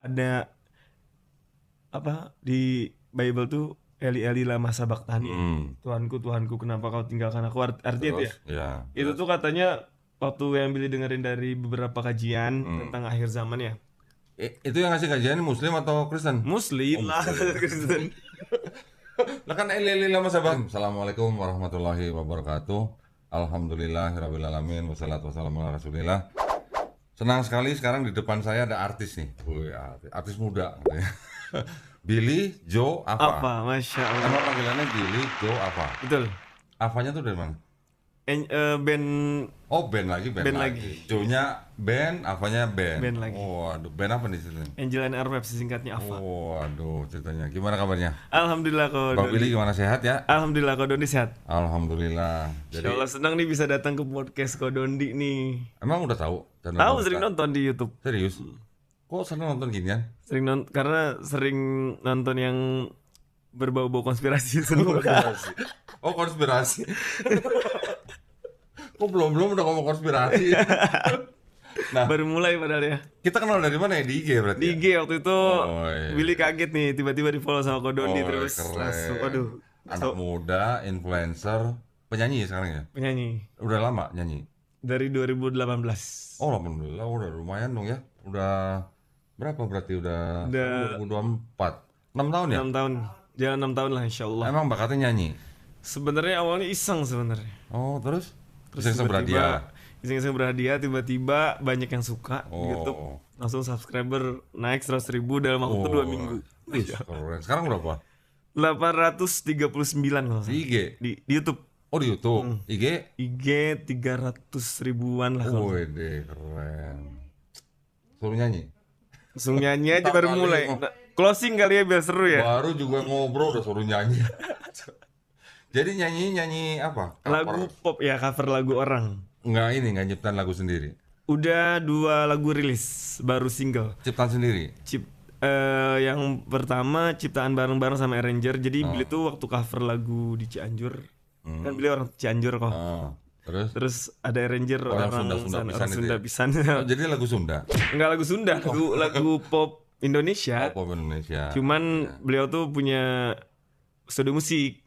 ada apa di Bible tuh Eli Eli lama sabaktani. Tuhanku Tuhanku kenapa kau tinggalkan aku, artinya itu ya. Terus ya. Itu tuh katanya waktu yang Billy dengerin dari beberapa kajian tentang akhir zaman ya. Itu yang ngasih kajian Muslim atau Kristen? Muslim lah Kristen. Lah kan Eli lama sahabat. Assalamualaikum warahmatullahi wabarakatuh. Alhamdulillahirabbil alamin wassalatu wassalamu ala Rasulillah. Senang sekali sekarang di depan saya ada artis nih. Wih, artis muda. Billy Joe apa? Apa? Masya Allah. Emang panggilannya Billy Joe apa? Betul. Apanya tuh dari mana? Band Oh, band lagi. Joe-nya band, apanya band? Band lagi. Oh, aduh, band apa nih ceritanya? Angel and Airwaves singkatnya apa? Oh, aduh, ceritanya. Gimana kabarnya? Alhamdulillah kau Bang Billy gimana, sehat ya? Alhamdulillah kau Dondi sehat. Alhamdulillah. Insya Allah senang nih bisa datang ke podcast kau Dondi nih. Emang udah tahu? Tahu sering nonton di YouTube. Serius? Kok sering nonton ginian? Karena sering nonton yang berbau-bau konspirasi semua. Oh, konspirasi. Kok belum udah ngomong konspirasi? Nah, Baru mulai padahal ya. kita kenal dari mana ya? Di IG berarti. Di IG waktu itu iya. Billy kaget nih tiba-tiba di follow sama Kodondi terus keren. langsung aduh. Anak muda, influencer, penyanyi ya sekarang ya? Penyanyi Udah lama nyanyi? dari 2018. Oh, alhamdulillah udah lumayan dong ya. Udah berapa berarti udah 2024. 6 tahun ya? 6 tahun. Jangan 6 tahun lah insyaallah. Emang bakatnya nyanyi? Sebenarnya awalnya iseng sebenarnya. Oh, terus Terus berhadiah. Iseng-iseng berhadiah tiba-tiba banyak yang suka di Oh. YouTube. Langsung subscriber naik 100.000 dalam waktu 2 minggu. Wih, keren. Sekarang berapa? 839 kalau Di salah. IG? Di YouTube. Oh, di YouTube. IG? IG 300 ribuan lah kalau. Wih, deh, keren. Suruh nyanyi. Langsung nyanyi aja Tak baru kali mulai. mau. Nah, closing kali ya biar seru ya. Baru juga ngobrol udah suruh nyanyi. Jadi nyanyi apa? Lagu pop ya, cover lagu orang. Nggak nyiptain lagu sendiri. Udah 2 lagu rilis, baru single. Ciptaan sendiri. Yang pertama ciptaan bareng-bareng sama Arranger. Jadi Billy tuh waktu cover lagu di Cianjur. Kan Billy orang Cianjur kok. Terus ada Arranger orang Sunda pisan. Oh, jadi lagu Sunda. Enggak lagu Sunda, lagu pop Indonesia. Pop Indonesia. Cuman beliau tuh punya studio musik.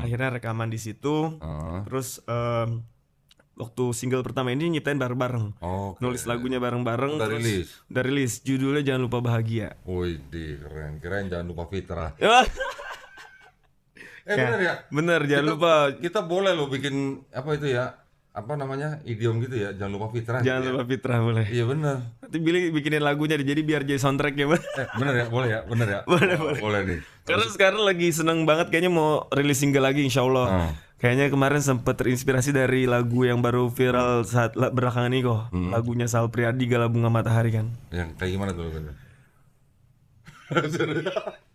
Akhirnya rekaman di situ. Terus waktu single pertama ini nyiptain bareng-bareng. Nulis lagunya bareng-bareng. Udah rilis. Judulnya Jangan Lupa Bahagia. Wih, keren. Kirain Jangan Lupa Fitrah. Ya, Bener ya? Bener, jangan lupa. Kita boleh loh bikin apa itu ya? Apa namanya? Idiom gitu ya. Jangan lupa Fitrah. Jangan lupa Fitrah boleh. Iya bener. Nanti Billy bikinin lagunya jadi biar jadi soundtrack ya. Bener ya? Boleh ya? Bener ya? Boleh nih. Karena sekarang lagi seneng banget kayaknya mau rilis single lagi insya Allah. Kayaknya kemarin sempet terinspirasi dari lagu yang baru viral saat belakangan ini kok. Lagunya Sal Priadi Gala Bunga Matahari kan. Yang kayak gimana tuh?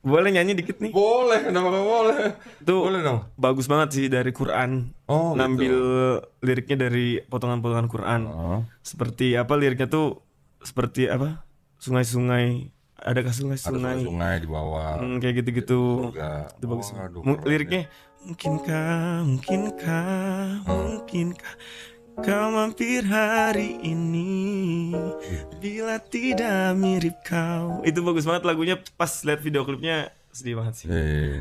Boleh nyanyi dikit nih? Boleh, kenapa gak boleh? Tuh Boleh dong. bagus banget sih dari Quran. Ngambil liriknya dari potongan-potongan Quran. Seperti apa liriknya tuh? Seperti apa? Sungai-sungai. Adakah sungai-sungai? Ada sungai di bawah. Kayak gitu-gitu. Itu bagus. Liriknya mungkinkah kau mampir hari ini bila tidak mirip kau. Itu bagus banget lagunya, pas lihat video klipnya sedih banget sih.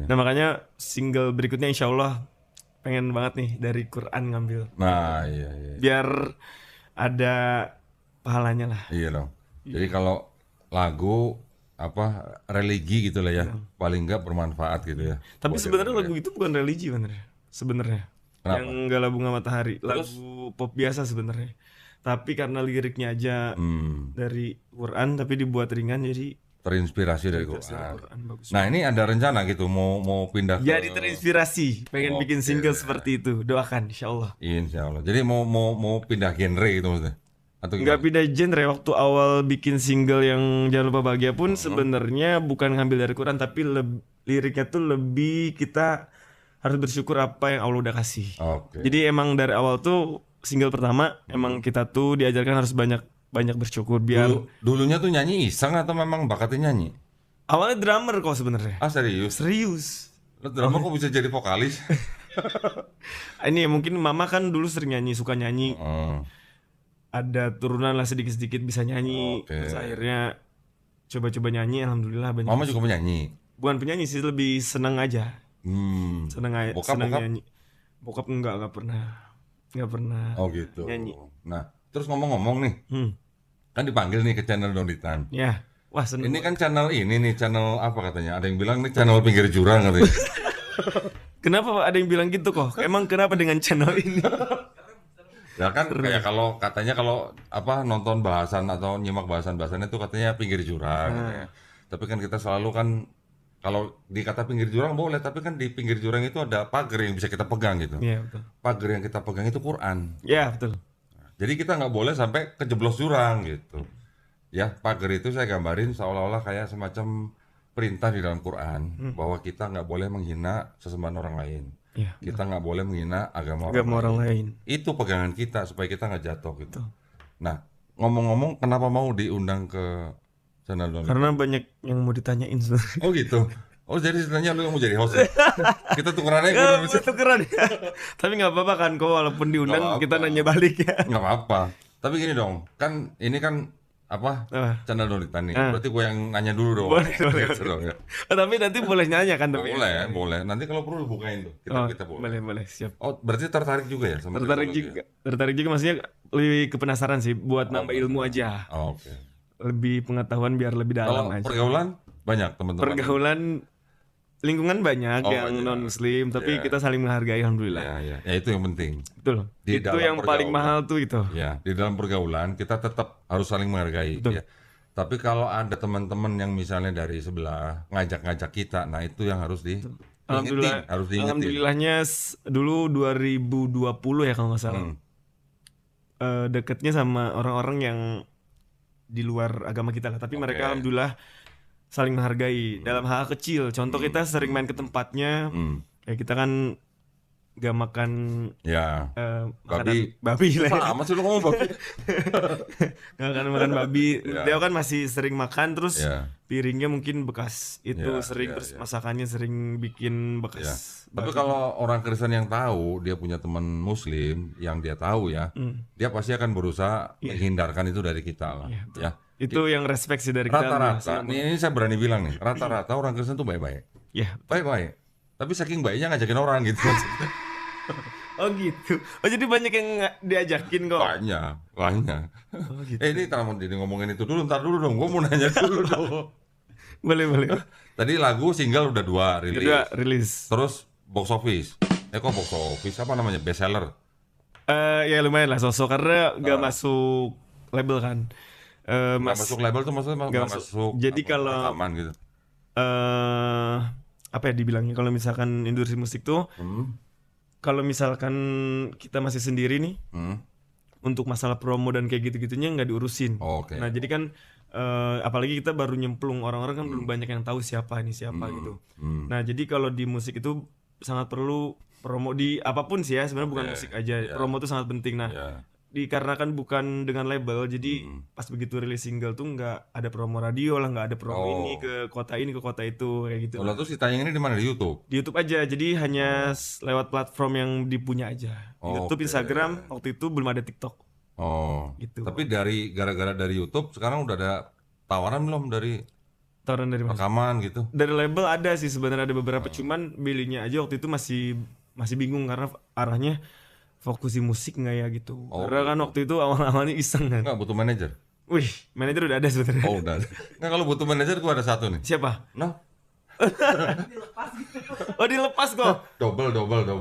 Nah makanya single berikutnya insya Allah pengen banget nih dari Quran ngambil. Nah iya. Biar ada pahalanya lah. Iya dong. Jadi kalau lagu apa religi gitu lah ya, paling enggak bermanfaat gitu ya. Tapi sebenarnya lagu itu bukan religi sebenarnya. Kenapa? Yang Gala Bunga Matahari, lagu pop biasa sebenarnya. Tapi karena liriknya aja dari Quran tapi dibuat ringan jadi terinspirasi dari Quran. Bagus. Nah, ini ada rencana gitu mau pindah ke... Jadi terinspirasi, pengen bikin single seperti itu. Doakan insyaallah. Insyaallah. Jadi mau pindah genre gitu maksudnya. Atau nggak pindah genre. Waktu awal bikin single yang Jangan Lupa Bahagia pun sebenarnya bukan ngambil dari Quran tapi liriknya tuh lebih kita harus bersyukur apa yang Allah udah kasih. Jadi emang dari awal tuh single pertama emang kita tuh diajarkan harus banyak bersyukur biar dulunya tuh nyanyi iseng atau memang bakatnya nyanyi? Awalnya drummer kok sebenarnya. Serius? Lo drummer kok bisa jadi vokalis? Ini mungkin mama kan dulu sering nyanyi, suka nyanyi. Ada turunan lah sedikit-sedikit bisa nyanyi. Terus akhirnya coba-coba nyanyi, alhamdulillah banyak. Mama juga penyanyi. Bukan penyanyi sih, lebih senang aja. Bokap senang nyanyi. Bokap enggak pernah. Oh gitu. Nyanyi. Nah, terus ngomong-ngomong nih, kan dipanggil nih ke channel Donitan. Ya, wah seneng. Ini kan channel channel apa katanya? Ada yang bilang nih channel pinggir jurang katanya. Kenapa ada yang bilang gitu kok? Emang kenapa dengan channel ini? Ya kan kayak kalau katanya kalau apa nonton bahasan atau nyimak bahasan-bahasannya itu katanya pinggir jurang. Katanya. Tapi kan kita selalu kan kalau dikata pinggir jurang boleh, tapi kan di pinggir jurang itu ada pagar yang bisa kita pegang gitu. Iya betul. Pagar yang kita pegang itu Quran. Iya betul. Jadi kita nggak boleh sampai kejeblos jurang gitu. Ya pagar itu saya gambarin seolah-olah kayak semacam perintah di dalam Quran bahwa kita nggak boleh menghina sesembahan orang lain. Ya, kita nggak boleh menghina agama orang lain. Itu pegangan kita supaya kita nggak jatuh gitu. Nah, ngomong-ngomong, kenapa mau diundang ke channel Donitan? Karena banyak yang mau ditanyain sebenarnya. Oh gitu. Oh jadi sebenarnya lu mau jadi host ya? Kita tukeran aja gue bisa. Tukeran ya. Tapi nggak apa-apa kan, kok walaupun diundang kita nanya balik ya. Nggak apa-apa. Tapi gini dong, kan ini kan apa channel Donitan nih. Berarti gue yang nanya dulu dong. Boleh. Dong, ya. Tapi nanti boleh nanya kan? Tapi boleh. Nanti kalau perlu bukain tuh. Kita boleh. Boleh, siap. Oh, berarti tertarik juga ya sama Tertarik juga maksudnya lebih ke penasaran sih buat nambah ilmu aja. Oh, oke. Lebih pengetahuan biar lebih dalam aja. Pergaulan banyak teman-teman. Pergaulan lingkungan banyak yang non muslim, tapi kita saling menghargai alhamdulillah. Ya itu yang penting. Betul. Itu yang paling mahal tuh itu. Ya, di dalam pergaulan kita tetap harus saling menghargai. Ya. Tapi kalau ada teman-teman yang misalnya dari sebelah ngajak-ngajak kita, nah itu yang harus diingetin. Alhamdulillahnya dulu 2020 ya kalau nggak salah. Deketnya sama orang-orang yang di luar agama kita lah, tapi mereka alhamdulillah saling menghargai dalam hal kecil. Contoh kita sering main ke tempatnya, kayak kita kan gak makan babi lah. Sama sih lu ngomong babi. Gak makan babi. Dia kan masih sering makan, terus piringnya mungkin bekas itu terus masakannya sering bikin bekas. Tapi kalau orang Kristen yang tahu dia punya teman Muslim yang dia tahu ya, dia pasti akan berusaha menghindarkan itu dari kita lah. Ya. Itu yang respect sih dari kita. Rata-rata, ini saya berani bilang nih, rata-rata orang Kristen tuh baik-baik. Iya. Baik-baik. Tapi saking baiknya ngajakin orang gitu. Oh gitu. Oh jadi banyak yang diajakin kok. Banyak. Oh, gitu. Ini kalau jadi ngomongin itu dulu, ntar dulu dong. Gue mau nanya dulu dong. Boleh. Tadi lagu single udah 2 rilis. Terus box office. Kok box office apa namanya? Best seller. Ya lumayan lah sosok karena gak masuk label kan. Nggak masuk label tuh maksudnya nggak masuk. Jadi kalau rekaman gitu. Apa ya dibilangnya, kalau misalkan industri musik tuh kalau misalkan kita masih sendiri nih untuk masalah promo dan kayak gitu-gitunya nggak diurusin. Nah jadi kan apalagi kita baru nyemplung, orang-orang kan belum banyak yang tahu siapa gitu. Nah jadi kalau di musik itu sangat perlu promo di apapun sih ya, sebenarnya bukan musik aja. Promo tuh sangat penting. Nah dikarenakan bukan dengan label, jadi pas begitu rilis single tuh nggak ada promo radio lah, nggak ada promo ini ke kota itu kayak gitu. Kalau terus ditayangin di mana? Di YouTube? Di YouTube aja, jadi hanya lewat platform yang dipunya aja. YouTube, Instagram, waktu itu belum ada TikTok. Gitu. Tapi gara-gara dari YouTube sekarang udah ada tawaran belum dari rekaman gitu? Dari label ada sih sebenarnya, ada beberapa, cuman milihnya aja waktu itu masih bingung karena arahnya fokus di musik nggak ya gitu. Karena kan waktu itu awal-awalnya iseng kan. Nggak butuh manajer. Wih, manajer udah ada sebenarnya. Oh udah ada. Nggak, kalau butuh manajer gua ada satu nih. Siapa? Noh. Dilepas kok. Double.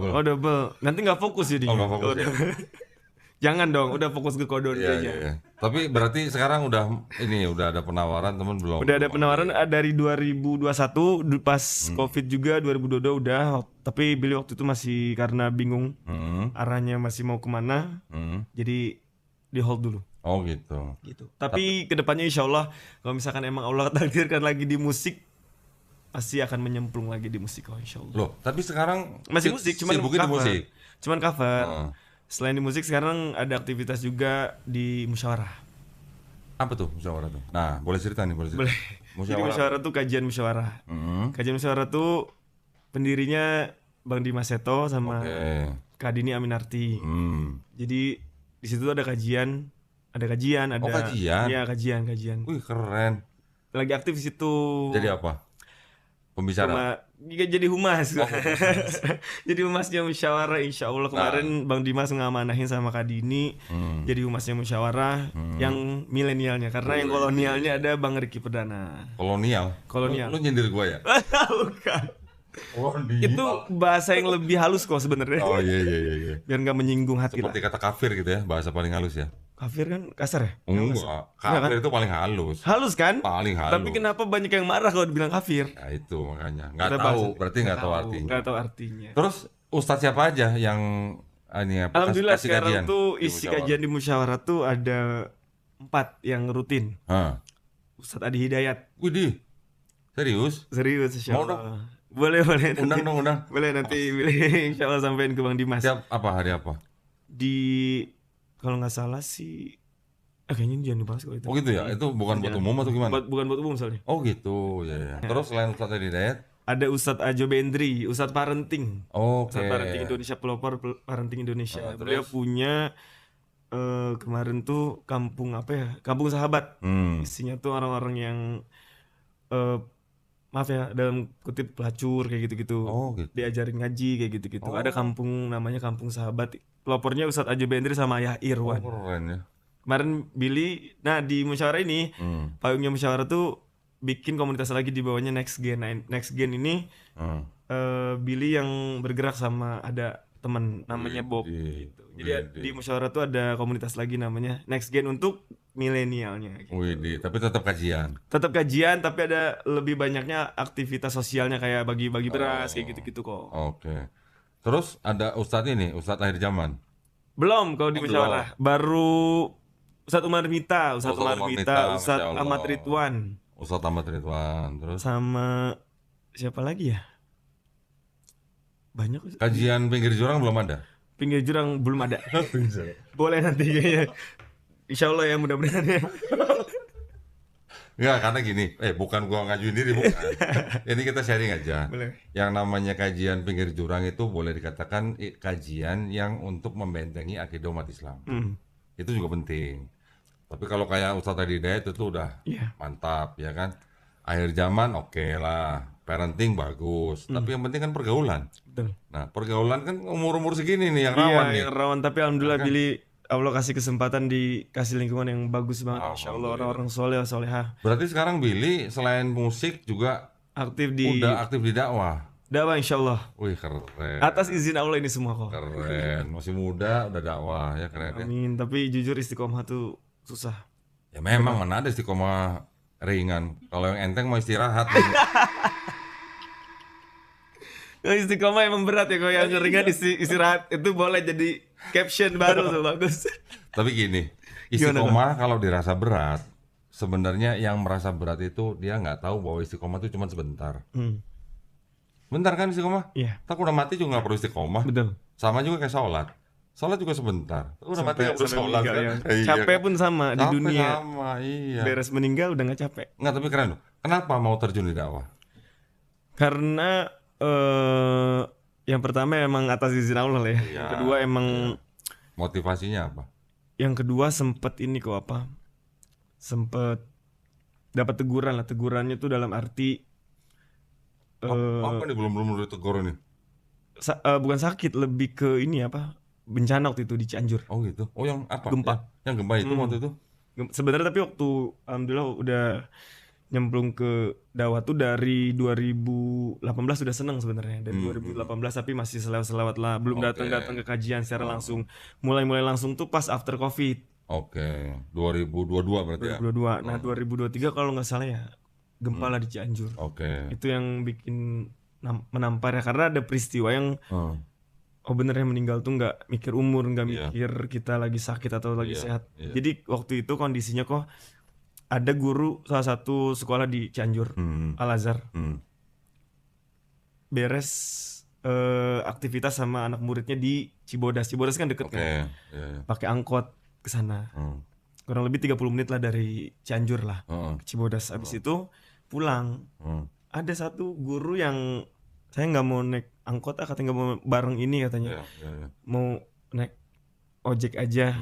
Oh double. Nanti nggak fokus jadi. Nggak fokus ya. Jangan dong, udah fokus ke kodon aja. Iya. Tapi berarti sekarang udah ada penawaran, temen belum? Udah ada penawaran dari 2021 pas Covid juga, 2022 udah. Tapi Billy waktu itu masih karena bingung arahnya masih mau kemana, jadi di hold dulu. Oh gitu. Tapi kedepannya insya Allah kalau misalkan emang Allah takdirkan lagi di musik, pasti akan menyemplung lagi di musik insya Allah. Loh, tapi sekarang masih musik, cuman cover. Cuman cover. Selain di musik sekarang ada aktivitas juga di musyawarah. Apa tuh musyawarah tuh? Nah, boleh cerita nih, boleh. Jadi musyawarah tuh kajian musyawarah. Kajian musyawarah tuh pendirinya Bang Dimas Seto sama Kak Dini Aminarti. Jadi di situ ada kajian. Kajian? Iya, kajian. Wih, keren. lagi aktif di situ. Jadi apa? Pembicara. Jadi humas. Jadi humasnya musyawarah, insya Allah kemarin Bang Dimas ngamanahin sama Kak Dini jadi humasnya musyawarah yang milenialnya, karena yang kolonialnya ada Bang Riki Perdana. Kolonial. Lu nyindir gua ya? Bukan. Itu bahasa yang lebih halus kok sebenarnya. Oh iya. Biar nggak menyinggung hati. Seperti kata kafir gitu ya, bahasa paling halus ya. Kafir kan kasar ya? Enggak, kafir itu paling halus. Halus kan? Paling halus. Tapi kenapa banyak yang marah kalau dibilang kafir? Ya itu makanya. Nggak tahu, berarti nggak tahu artinya. Nggak tahu artinya. Terus ustadz siapa aja yang ini apa? Alhamdulillah sekarang tuh isi kajian di musyawarah tuh ada 4 yang rutin. Ustadz Adi Hidayat. Widih, serius? Serius, insya mau Allah. Dong? Boleh. Undang. Boleh nanti insya Allah sampein ke Bang Dimas. Siap hari apa? Kalau nggak salah sih, kayaknya jangan dibahas kalau itu. Oh gitu ya? Itu bukan buat umum atau gimana? Bukan buat umum soalnya. Oh gitu, ya. Terus selain Ustadz Adi Hidayat? Ada Ustadz Ajo Bendri, Ustadz Parenting. Ustadz Parenting Indonesia, pelopor Parenting Indonesia. Beliau punya kemarin tuh kampung Kampung Sahabat. Isinya tuh orang-orang yang maaf ya, dalam kutip pelacur kayak gitu-gitu. Gitu. Diajarin ngaji kayak gitu-gitu. Ada kampung namanya Kampung Sahabat. Pelopornya Ustadz Ajo Bendri sama Ayah Irwan. Keren ya. Kemarin Billy, di musyawarah ini, payungnya musyawarah tuh bikin komunitas lagi di bawahnya Next Gen. Nah, Next Gen ini Billy yang bergerak sama ada teman namanya Bob. Gitu. Jadi di musyawarah tuh ada komunitas lagi namanya Next Gen untuk milenialnya. Gitu. Widih, tapi tetap kajian. Tetap kajian, tapi ada lebih banyaknya aktivitas sosialnya kayak bagi-bagi beras kayak gitu-gitu kok. Oke. Terus ada Ustadz ini, Ustadz akhir zaman. Belum kalau di musyawarah. Baru Ustadz Umar Mita, Ustadz Ahmad Ridwan. Ustadz Ahmad Ridwan, terus sama siapa lagi ya? Banyak. Kajian pinggir jurang belum ada? Pinggir jurang belum ada. Boleh nanti kayaknya. Insya Allah ya, mudah-mudahan ya. Enggak, karena gini, bukan gua ngajuin diri, bukan. Ini kita sharing aja. Boleh. Yang namanya kajian pinggir jurang itu boleh dikatakan kajian yang untuk membentengi akidah umat Islam. Itu juga penting. Tapi kalau kayak Ustadz Adi Hidayat itu udah mantap ya kan. Akhir zaman oke lah, parenting bagus. Tapi yang penting kan pergaulan. Betul. Nah, pergaulan kan umur-umur segini nih yang rawan nih. Yang rawan, tapi alhamdulillah kan? Billy Allah kasih kesempatan, dikasih lingkungan yang bagus banget. Insya Allah orang-orang soleha. Berarti sekarang Billy selain musik juga udah aktif di dakwah. Dakwah insya Allah. Wih keren. Atas izin Allah ini semua kok. Keren. Masih muda udah dakwah ya, keren. Amin. Tapi jujur istiqomah tuh susah. Ya memang mana ada istiqomah ringan. Kalau yang enteng mau istirahat. Istiqomah emang berat ya, kalau yang ringan istirahat itu boleh jadi caption baru tuh, bagus. Tapi gini, istiqomah kalau dirasa berat, sebenarnya yang merasa berat itu dia nggak tahu bahwa istiqomah itu cuma sebentar. Bentar kan istiqomah? Iya. Tak udah mati juga nggak perlu istiqomah. Betul. Sama juga kayak sholat juga sebentar. Udah mati nggak perlu sholat kan? Ya. Capek pun sama di dunia. Sama, iya. Beres meninggal udah nggak capek. Nggak, tapi keren loh. Kenapa mau terjun di dakwah? Karena yang pertama emang atas izin Allah ya. Yang kedua emang motivasinya apa? Yang kedua sempet dapat teguran lah. Tegurannya tuh dalam arti apa nih belum ditegur nih? Bukan sakit, lebih ke ini bencana waktu itu di Cianjur. Oh gitu. Oh yang apa? Gempa. Yang gempa itu waktu itu? Sebenarnya tapi waktu alhamdulillah udah nyemplung ke dakwah tuh dari 2018 sudah seneng sebenarnya. Dari 2018 tapi masih selewat lah, belum datang ke kajian secara langsung. Mulai langsung tuh pas after Covid. 2022 berarti 2022. ya. Nah, 2023 kalau nggak salah ya gempa lah di Cianjur. Itu yang bikin menampar ya, karena ada peristiwa yang bener yang meninggal tuh nggak mikir umur, nggak mikir kita lagi sakit atau lagi sehat. Jadi waktu itu kondisinya kok ada guru salah satu sekolah di Cianjur, Al-Azhar, beres aktivitas sama anak muridnya di Cibodas kan deket kan, pakai angkot ke sana, kurang lebih 30 menit lah dari Cianjur lah ke Cibodas. Abis itu pulang, ada satu guru yang saya nggak mau naik angkot, katanya nggak mau bareng ini katanya, mau naik ojek aja.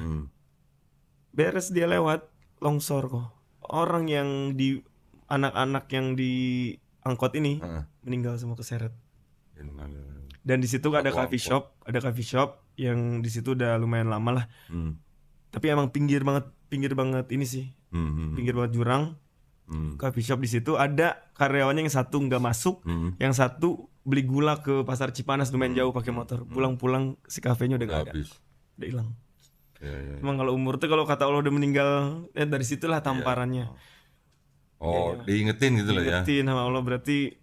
Beres dia lewat longsor kok. Orang yang di anak-anak yang di angkot ini meninggal semua keseret. Dan di situ ada coffee shop yang di situ udah lumayan lama lah. Tapi emang pinggir banget ini sih. Pinggir banget jurang. Coffee shop di situ ada karyawannya yang satu nggak masuk, yang satu beli gula ke pasar Cipanas lumayan jauh pakai motor. Pulang-pulang si kafenya udah nggak ada, udah hilang. Emang kalau umur tuh kalau kata Allah udah meninggal, dari situlah tamparannya. Diingetin gitu lah ya. Diingetin sama Allah, berarti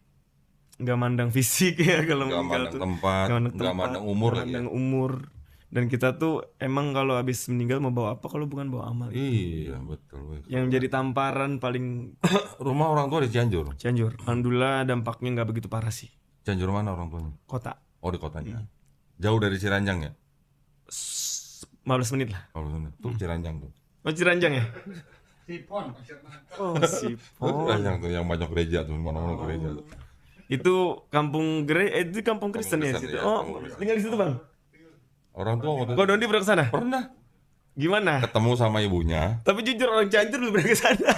nggak mandang fisik ya kalau meninggal tuh. Nggak mandang umur lagi. Umur. Dan kita tuh emang kalau habis meninggal mau bawa apa kalau bukan bawa amal. Iya betul. Yang jadi tamparan paling. Rumah orang tua di Cianjur. Alhamdulillah dampaknya nggak begitu parah sih. Cianjur mana orang tuanya? Kota. Oh di kotanya. Jauh dari Ciranjang ya? 15 menit lah. 15 menit. Tuh Ciranjang tuh. Oh Ciranjang ya? Sipon. Sipon. Ciranjang tuh yang banyak gereja tuh, mana-mana gereja tuh. Itu kampung itu kampung Kristen ya situ. Tinggal di situ Bang. Orang tua waktu Kok Dondi pernah ke sana? pernah Gimana? ketemu sama ibunya. Tapi jujur orang Cianjur belum pernah ke sana.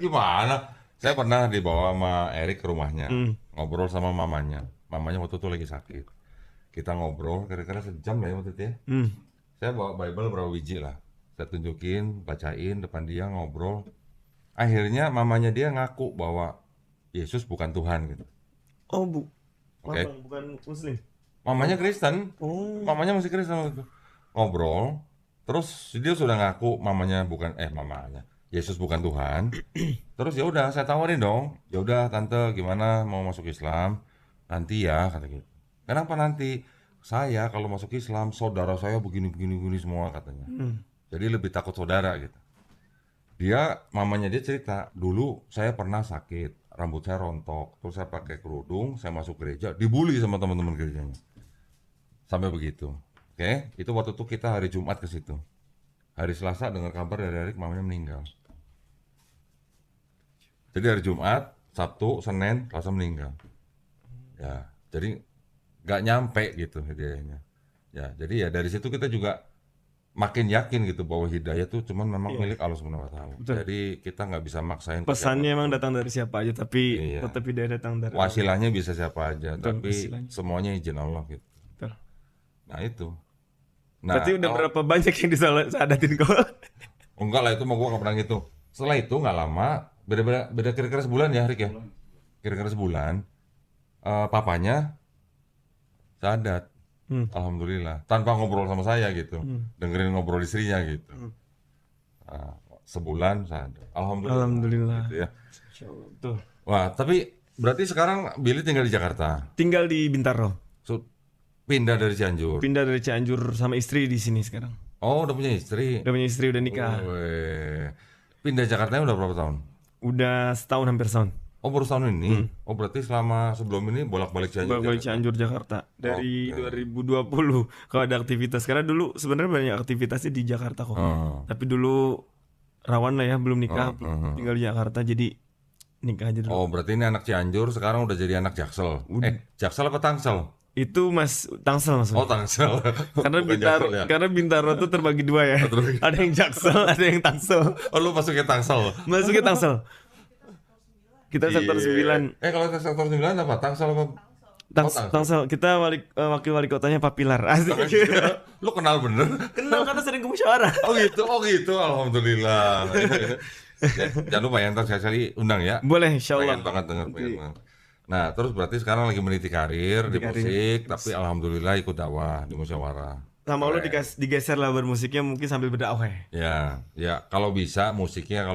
Gimana? Saya pernah dibawa sama Erik ke rumahnya, ngobrol sama mamanya. Mamanya waktu itu lagi sakit. Kita ngobrol kira-kira sejam ya waktu itu ya. Saya bawa Bible berapa biji lah. Saya tunjukin, bacain depan dia, ngobrol. Akhirnya mamanya dia ngaku bahwa Yesus bukan Tuhan gitu. Oh Oke. bukan Muslim. Mamanya Kristen. Mamanya masih Kristen waktu itu. Ngobrol, terus dia sudah ngaku mamanya Yesus bukan Tuhan. Terus ya udah saya tawarin dong. Ya udah tante gimana mau masuk Islam? Nanti ya kata gitu. Kenapa nanti? Saya kalau masuk Islam saudara saya begini semua katanya. Jadi lebih takut saudara gitu. Mamanya dia cerita, dulu saya pernah sakit, rambut saya rontok, terus saya pakai kerudung, saya masuk gereja, dibully sama teman-teman gerejanya. Sampai begitu. Oke, itu waktu itu kita hari Jumat ke situ. Hari Selasa dengar kabar dari Erik mamanya meninggal. Jadi hari Jumat, Sabtu, Senin, Selasa meninggal. Ya, jadi nggak nyampe gitu hidayahnya. Ya, jadi ya dari situ kita juga makin yakin gitu bahwa hidayah itu cuman memang milik Allah Subhanahu wa taala. Jadi kita nggak bisa maksain. Pesannya emang datang dari siapa aja, tapi tetap hidayah datang dari wasilahnya bisa siapa aja, tapi wasilahnya. semuanya izin Allah gitu. Betul. Nah itu. Berarti udah berapa banyak yang disadatin kau? Enggak lah, itu mah gua nggak pernah gitu. Setelah itu nggak lama, beda kira-kira sebulan ya Rik ya. Kira-kira sebulan, papanya sadat. Alhamdulillah, tanpa ngobrol sama saya gitu, dengerin ngobrol istrinya gitu. Sebulan sadat. Alhamdulillah. Gitu ya. Tuh. Wah, tapi berarti sekarang Billy tinggal di Jakarta. Tinggal di Bintaro. Pindah dari Cianjur. Pindah dari Cianjur sama istri di sini sekarang. Oh, udah punya istri. Udah nikah. Pindah Jakarta udah berapa tahun? Udah setahun, hampir setahun. Oh, baru setahun ini. Oh, berarti sebelum ini bolak-balik Cianjur. Bolak-balik Cianjur Jakarta dari 2020 kalau ada aktivitas. Karena dulu sebenarnya banyak aktivitasnya di Jakarta kok. Tapi dulu rawan lah ya, belum nikah, tinggal di Jakarta, jadi nikah aja dulu. Oh, berarti ini anak Cianjur sekarang udah jadi anak Jaksel. Jaksel apa Tangsel? Itu Tangsel maksudnya. Oh, Tangsel. Karena Bintaro tuh terbagi dua ya. Ada yang Jaksel, ada yang Tangsel. Oh, lu masuknya Tangsel. Masuknya Tangsel. Kita sektor 9. Kalau sektor 9 apa? Tangsel apa? Tangsel. Kita wakil wali kotanya Pak Pilar. Asik. Lu kenal bener? Kenal karena sering ke musyawarah. Oh gitu. Alhamdulillah. Jangan lupa ya, ntar sekali undang ya. Boleh, insyaallah. Pengen banget denger. Nah, terus berarti sekarang lagi meniti karir di musik, tapi alhamdulillah ikut dakwah di musyawarah. Sama lo digeser lah bermusiknya mungkin sambil berdakwah ya. Ya, kalau bisa musiknya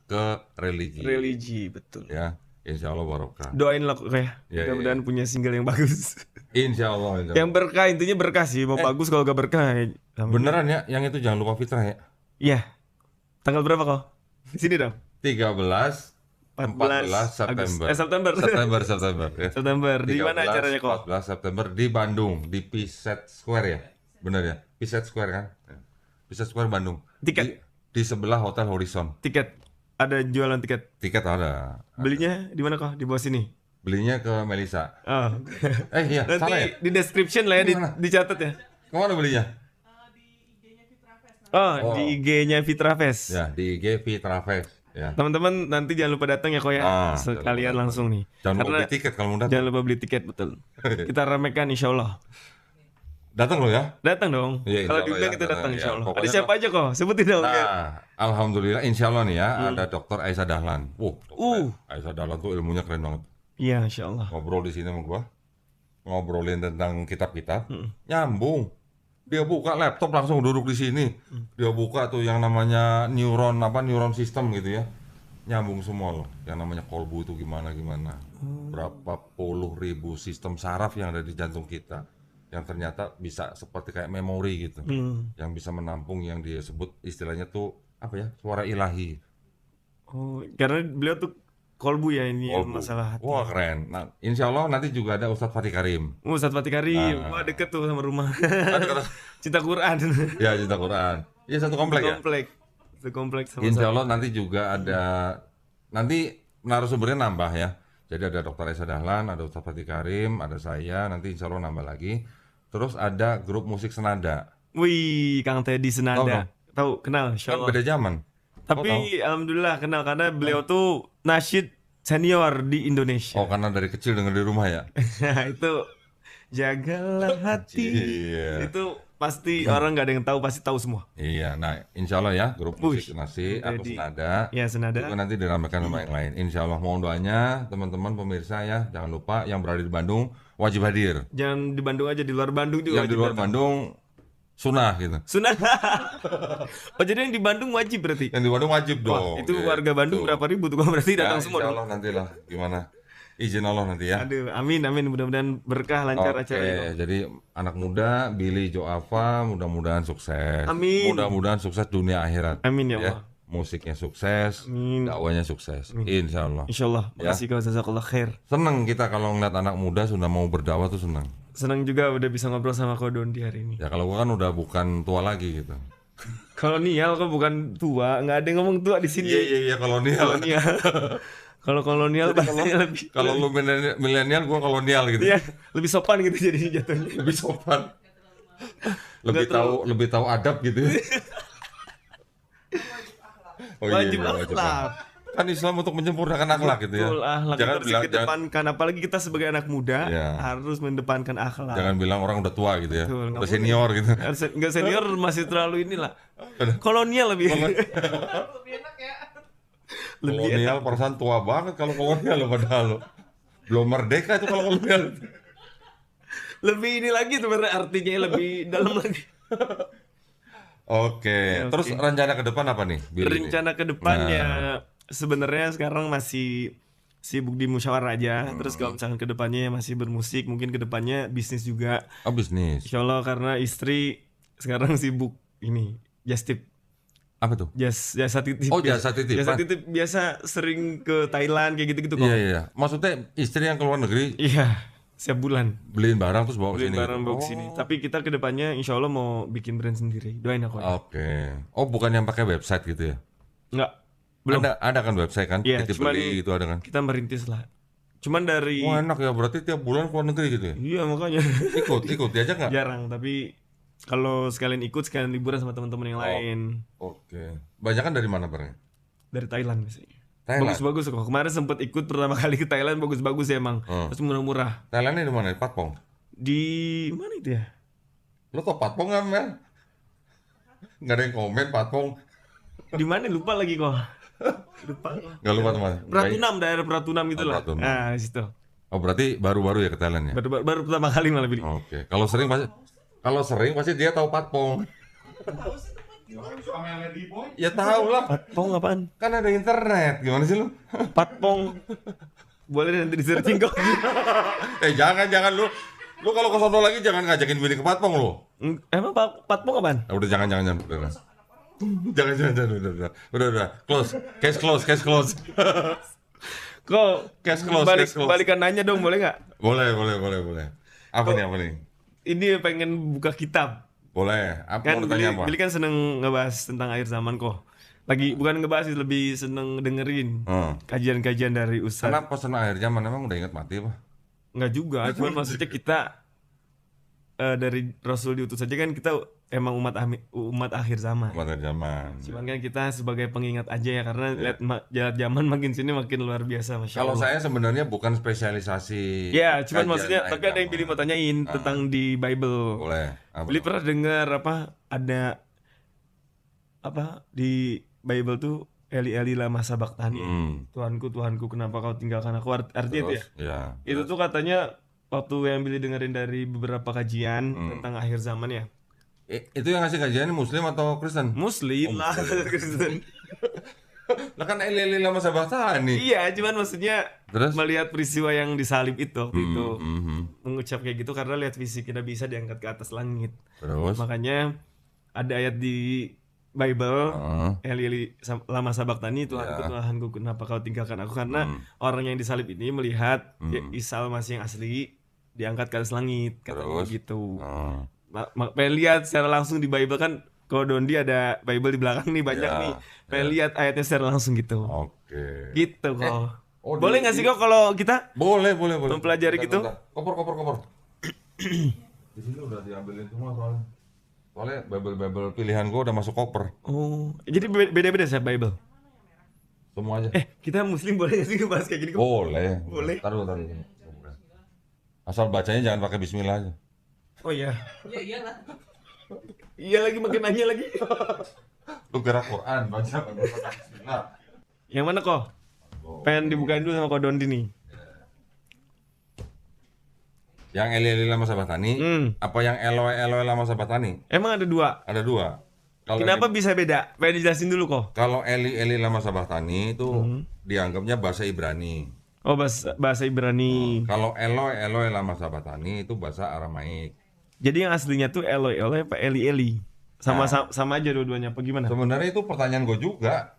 ke religi. Religi, betul. Ya, insya Allah barokah. Doain lah kayak mudah-mudahan punya single yang bagus. Insya Allah. Yang berkah, intinya berkah sih. Mau bagus kalau gak berkah. Beneran ya, yang itu jangan lupa fitrah ya. Iya. Tanggal berapa kok? Sini dong. 14 September. September. Di mana acaranya kok? 14 September di Bandung, di Piset Square ya. Bener ya? Piset Square kan? Piset Square Bandung. Tiket di sebelah Hotel Horizon. Tiket. Ada jualan tiket? Tiket ada. Belinya di mana kok? Di bawah sini. Belinya ke Melisa. Oh. Iya, nanti salah ya? Di description lah ya, dicatat ya. Kemana belinya? Di IG-nya Fitra Fest. Ya, di IG Fitra Fest. Ya. Teman-teman nanti jangan lupa datang ya kok ya. Sekalian langsung nih. Jangan lupa beli tiket kalau mau datang. Jangan lupa beli tiket, betul. Kita ramekan insya Allah. Datang lo ya? Datang dong. Ya, kalau diundang kita datang insya Allah. Ada siapa aja kok? Sebutin dong. Nah, alhamdulillah insya Allah nih ya ada Dr. Aisyah Dahlan. Aisyah Dahlan tuh ilmunya keren banget. Iya, insya Allah. Ngobrol di sini sama gua, ngobrolin tentang kitab-kitab, nyambung. Dia buka laptop langsung duduk di sini. Dia buka tuh yang namanya neuron system gitu ya. Nyambung semua loh. Yang namanya kolbu itu gimana. Berapa puluh ribu sistem saraf yang ada di jantung kita. Yang ternyata bisa seperti kayak memori gitu. Yang bisa menampung yang dia sebut istilahnya tuh apa ya? Suara ilahi. Oh, karena beliau tuh kolbu ya ini masalah hati. Wah keren. Nah, insya Allah nanti juga ada Ustadz Fatih Karim. Ustadz Fatih Karim, wah deket tuh sama rumah. Cinta Quran. Ya cinta Quran. Iya satu komplek ya. Satu komplek sama. Insya Allah nanti juga ada narasumbernya nambah ya. Jadi ada Dr. Aisyah Dahlan, ada Ustadz Fatih Karim, ada saya. Nanti insya Allah nambah lagi. Terus ada grup musik Senada. Wih, Kang Teddy Senada. Tahu kenal? Insya Allah. Kan beda zaman. Tapi alhamdulillah kenal karena beliau tuh nasyid senior di Indonesia. Oh, karena dari kecil denger di rumah ya. Itu jagalah hati. Itu pasti orang nggak ada yang tahu, pasti tahu semua. Iya, nah insya Allah ya grup musik nasi atau Senada. Ya Senada. Juga nanti diramaikan sama yang lain. Insya Allah mohon doanya teman-teman pemirsa ya, jangan lupa yang berada di Bandung wajib hadir. Jangan di Bandung aja, di luar Bandung juga. Yang di luar Bandung sunah gitu. Sunah. Oh jadi yang di Bandung wajib berarti? Yang di Bandung wajib dong. Wah, itu warga Bandung berapa ribu tuh berarti datang semua. Insya Allah nantilah gimana. Izin Allah nanti ya. Aduh, amin mudah-mudahan berkah lancar acaranya. Jadi anak muda Billy Joava mudah-mudahan sukses. Amin. Mudah-mudahan sukses dunia akhirat. Amin ya Allah. Musiknya sukses, dakwanya sukses. Insya Allah. Insya Allah. Makasih kau jazakallah khair. Seneng kita kalau ngeliat anak muda sudah mau berdakwah tuh seneng. Seneng juga udah bisa ngobrol sama kau Don di hari ini. Ya kalau gua kan udah bukan tua lagi gitu. Kolonial kok bukan tua, nggak ada yang ngomong tua di sini. Iya kolonial. Kalau kolonial bahasanya lebih. Kalau lu milenial, gua kolonial gitu. Iya, lebih sopan gitu jadi jatuhnya. Lebih sopan. Lebih tahu adab gitu. Wajib akhlak. Kan Islam untuk menyempurnakan akhlak gitu ya. Akhlak jangan bilang kedepankan, apalagi kita sebagai anak muda harus mendepankan akhlak. Jangan bilang orang udah tua gitu ya. Udah senior gitu. Enggak senior masih terlalu inilah. Kolonial lebih. Lebih enak ya. Kolonial perasaan tua banget kalau kolonial lo padahal lo. Belum merdeka itu kalau kolonial. Lebih ini lagi sebenarnya artinya lebih dalam lagi. Oke. Terus rencana ke depan apa nih? Rencana ke depan ya sebenarnya sekarang masih sibuk di musyawarah aja. Terus kalau misalkan kedepannya masih bermusik, mungkin kedepannya bisnis juga. Oh bisnis. Insya Allah karena istri sekarang sibuk ini just tip. Apa tuh? Jasa titip. Oh jasa titip. Jasa titip biasa sering ke Thailand kayak gitu-gitu kok. Iya. Maksudnya istri yang keluar negeri? Iya. Setiap bulan beliin barang terus bawa ke sini. Beliin barang bawa ke sini. Tapi kita kedepannya insya Allah mau bikin brand sendiri. Doain aku. Oke. Oh bukan yang pakai website gitu ya? Enggak. Belum. Ada kan website kan? Iya, titip beli gitu ada kan? Kita merintis lah. Cuman dari. Wah enak ya, berarti tiap bulan keluar negeri gitu ya? Iya makanya. Ikut diajak nggak? Jarang, tapi kalau sekalian ikut sekalian liburan sama teman-teman yang lain. Oke. Banyak kan dari mana barangnya? Dari Thailand biasanya. Bagus-bagus kok. Kemarin sempat ikut pertama kali ke Thailand, bagus-bagus ya emang. Terus murah-murah. Thailandnya di mana? Di Patpong? Di mana itu ya? Lo tau Patpong nggak Mel? Nggak ada yang komen Patpong. Di mana lupa lagi kok. Nggak lupa teman. Pratunam, daerah Pratunam gitu lah. Nah di situ. Oh berarti baru-baru ya ke Thailand ya? Baru pertama kali malah pilih. Oke. Kalau sering pasti dia tahu Patpong. Ya tahu lah. Patpong apaan? Kan ada internet. Gimana sih lu? Patpong. Boleh nanti di searching kok. Jangan lu. Lu kalau ke sono lagi jangan ngajakin bini ke Patpong lu. Emang Patpong apaan? Udah jangan. Jangan. Udah. Close. Case close. Kok case close. Balikan nanya dong, boleh nggak? Boleh. Apa nih? Ini pengen buka kitab. Boleh. Kan Billy kan seneng ngebahas tentang akhir zaman kok. Bukan ngebahas, lebih seneng dengerin kajian-kajian dari Ustaz. Kenapa seneng akhir zaman? Emang udah ingat mati apa? Nggak juga, cuman maksudnya kita dari Rasul diutus saja kan kita emang umat akhir zaman. Umat zaman. Cuman kan kita sebagai pengingat aja ya, karena lihat jalan zaman makin sini makin luar biasa, Masya Kalau Allah. saya sebenarnya bukan spesialisasi. Ya, cuman kajian maksudnya, akhir tapi ada yang zaman. Billy mau tanyain tentang di Bible. Boleh. Apa? Billy pernah dengar ada di Bible tuh Eli lama sabachthani. Tuhanku, Tuhanku, kenapa kau tinggalkan aku? Artinya itu ya. Ya. Itu tuh katanya waktu yang Billy dengerin dari beberapa kajian tentang akhir zaman ya. Itu yang ngasih kajian Muslim atau Kristen? Muslim lah, Kristen. Lah kan Eli lama sabachthani. Iya, cuman maksudnya Terus? melihat peristiwa yang disalib itu waktu itu mengucap kayak gitu karena lihat fisik kita bisa diangkat ke atas langit. Terus? Makanya ada ayat di Bible, Eli lama sabachthani, Tuhanku, Tuhanku, kenapa kau tinggalkan aku? Karena orang yang disalib ini melihat Isa Masih yang asli diangkat ke atas langit, katanya gitu. Pengen lihat secara langsung di Bible kan, kalau Dondi ada Bible di belakang nih banyak nih. Pengen lihat ayatnya secara langsung gitu. Oke. Gitu kok. Boleh nggak sih kok kalau kita Boleh. mempelajari gitu? Kopor. Di sini udah diambilin semua soalnya. Soalnya Bible pilihan gua udah masuk koper. Oh, jadi beda-beda sih Bible. Semua aja. Kita Muslim boleh nggak sih ngebahas kayak gini? Boleh. Boleh. Taruh. Asal bacanya jangan pakai bismillah aja. Oh iya. Ya iyalah. Iya lagi makin nanya lagi. Lu kira Quran baca pakai bismillah. Yang mana kok? Pengen dibukain dulu sama Ko Dondi nih. Yang Eli lama sabachthani, apa yang Eloi lama sabachthani? Emang ada dua. Ada dua. Kenapa bisa beda? Pengen dijelasin dulu kok. Kalau Eli lama sabachthani itu dianggapnya bahasa Ibrani. Oh, bahasa Ibrani. Kalau Eloi lama sabachthani itu bahasa Aramaik. Jadi yang aslinya tuh Eloi apa Eli. Sama aja dua-duanya apa gimana? Sebenarnya itu pertanyaan gue juga.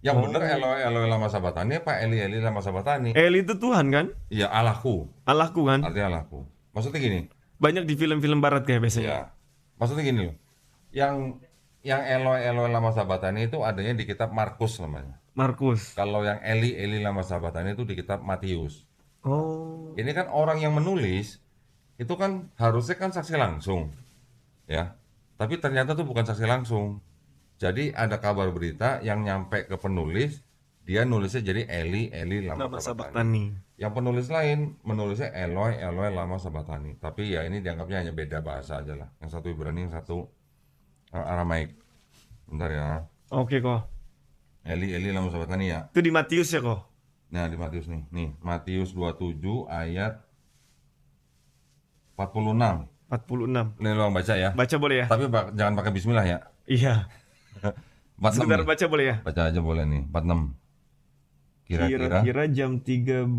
Yang benar Eloi lama sabachthani apa Eli lama sabachthani? Eli itu Tuhan kan? Iya, Allahku. Allahku kan? Artinya Allahku. Maksudnya gini. Banyak di film-film barat kayak biasanya. Ya. Maksudnya gini loh. Yang Eloi lama sabachthani itu adanya di kitab Markus namanya. Markus. Kalau yang Eli lama sabachthani itu di kitab Matius. Oh. Ini kan orang yang menulis itu kan harusnya kan saksi langsung. Ya. Tapi ternyata tuh bukan saksi langsung. Jadi ada kabar berita yang nyampe ke penulis, dia nulisnya jadi Eli lama sabachthani. Yang penulis lain menulisnya Eloi lama sabachthani. Tapi ya ini dianggapnya hanya beda bahasa aja lah. Yang satu Ibrani, yang satu Aramaik. Bentar ya. Oke kok. Eli lama sabachthani ya. Itu di Matius ya kok. Nah di Matius nih. Nih Matius 27 ayat 46. 46. Ini lo baca ya. Baca boleh ya? Tapi jangan pakai bismillah ya. Iya. 46 Sebentar nih. baca boleh ya? Baca aja boleh nih. 46. Kira-kira jam 3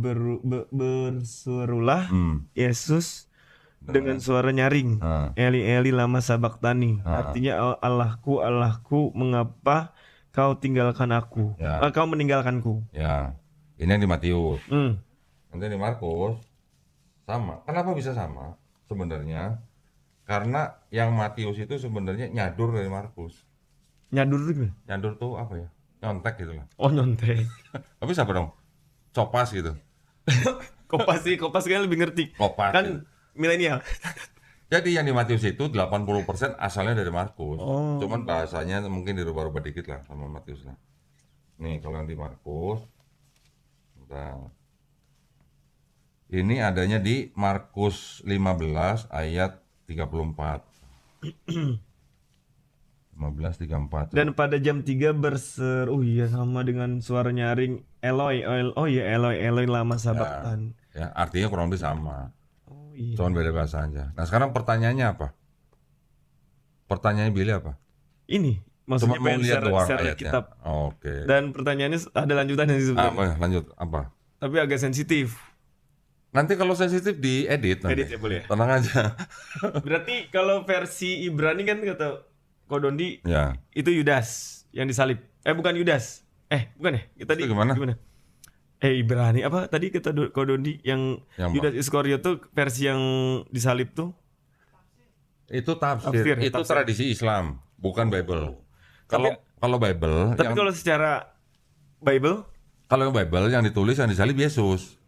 bersuarulah Yesus dengan suara nyaring. Eli lama sabachthani. Artinya Allahku, Allahku, mengapa kau tinggalkan aku? Ya. Kau meninggalkanku. Ya. Ini yang di Matius. Nanti di Markus sama. Kenapa bisa sama? Sebenarnya karena yang Matius itu sebenarnya nyadur dari Markus. Nyadur itu gimana? Nyadur tuh apa ya? Nyontek gitu lah. Oh, nyontek. Tapi siapa dong? Copas gitu. Kopas kan lebih ngerti. Kopas. Kan milenial. Jadi yang di Matius itu 80% asalnya dari Markus. Oh. Cuman bahasanya mungkin dirubah-rubah dikit lah sama Matius lah. Nih kalau yang di Markus, bentar. Ini adanya di Markus 15 ayat 34. 15:34. Dan pada jam 3 berseru, sama dengan suara nyaring Eloi lama sabachthani. Ya, artinya kurang lebih sama. Oh iya. Cuman beda bahasa aja. Nah, sekarang pertanyaannya apa? Pertanyaannya Billy apa? Ini maksudnya Cuma mau lihat doang ayatnya. kitab. Oke. Dan pertanyaannya ada lanjutannya sih sebenarnya. Lanjut apa? Tapi agak sensitif. Nanti kalau sensitif diedit nanti. Edit ya boleh ya? Tenang aja. Berarti kalau versi Ibrani kan kata Ko Dondi Ya. itu Yudas yang disalib. Bukan Yudas. Bukan ya? Tadi Itu gimana? Ibrani apa tadi kata Ko Dondi yang Yudas Iskariot tuh versi yang disalib tuh? Itu tafsir. Itu tafsir. Tradisi Islam, bukan Bible. Kalau Bible, tapi kalau secara Bible, kalau Bible yang ditulis yang disalib Yesus.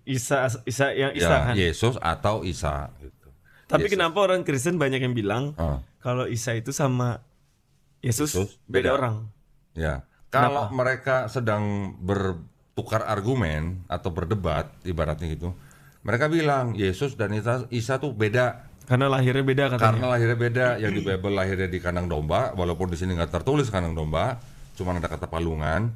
Isa ya, kan? Yesus atau Isa gitu. Tapi Yesus. kenapa orang Kristen banyak yang bilang Kalau Isa itu sama Yesus beda orang. Ya. Kalau mereka sedang bertukar argumen atau berdebat, ibaratnya gitu, mereka bilang Yesus dan Isa tuh beda. Karena lahirnya beda katanya. Karena lahirnya beda. Yang di Bible lahirnya di kandang domba, walaupun di sini nggak tertulis kandang domba, cuma ada kata palungan.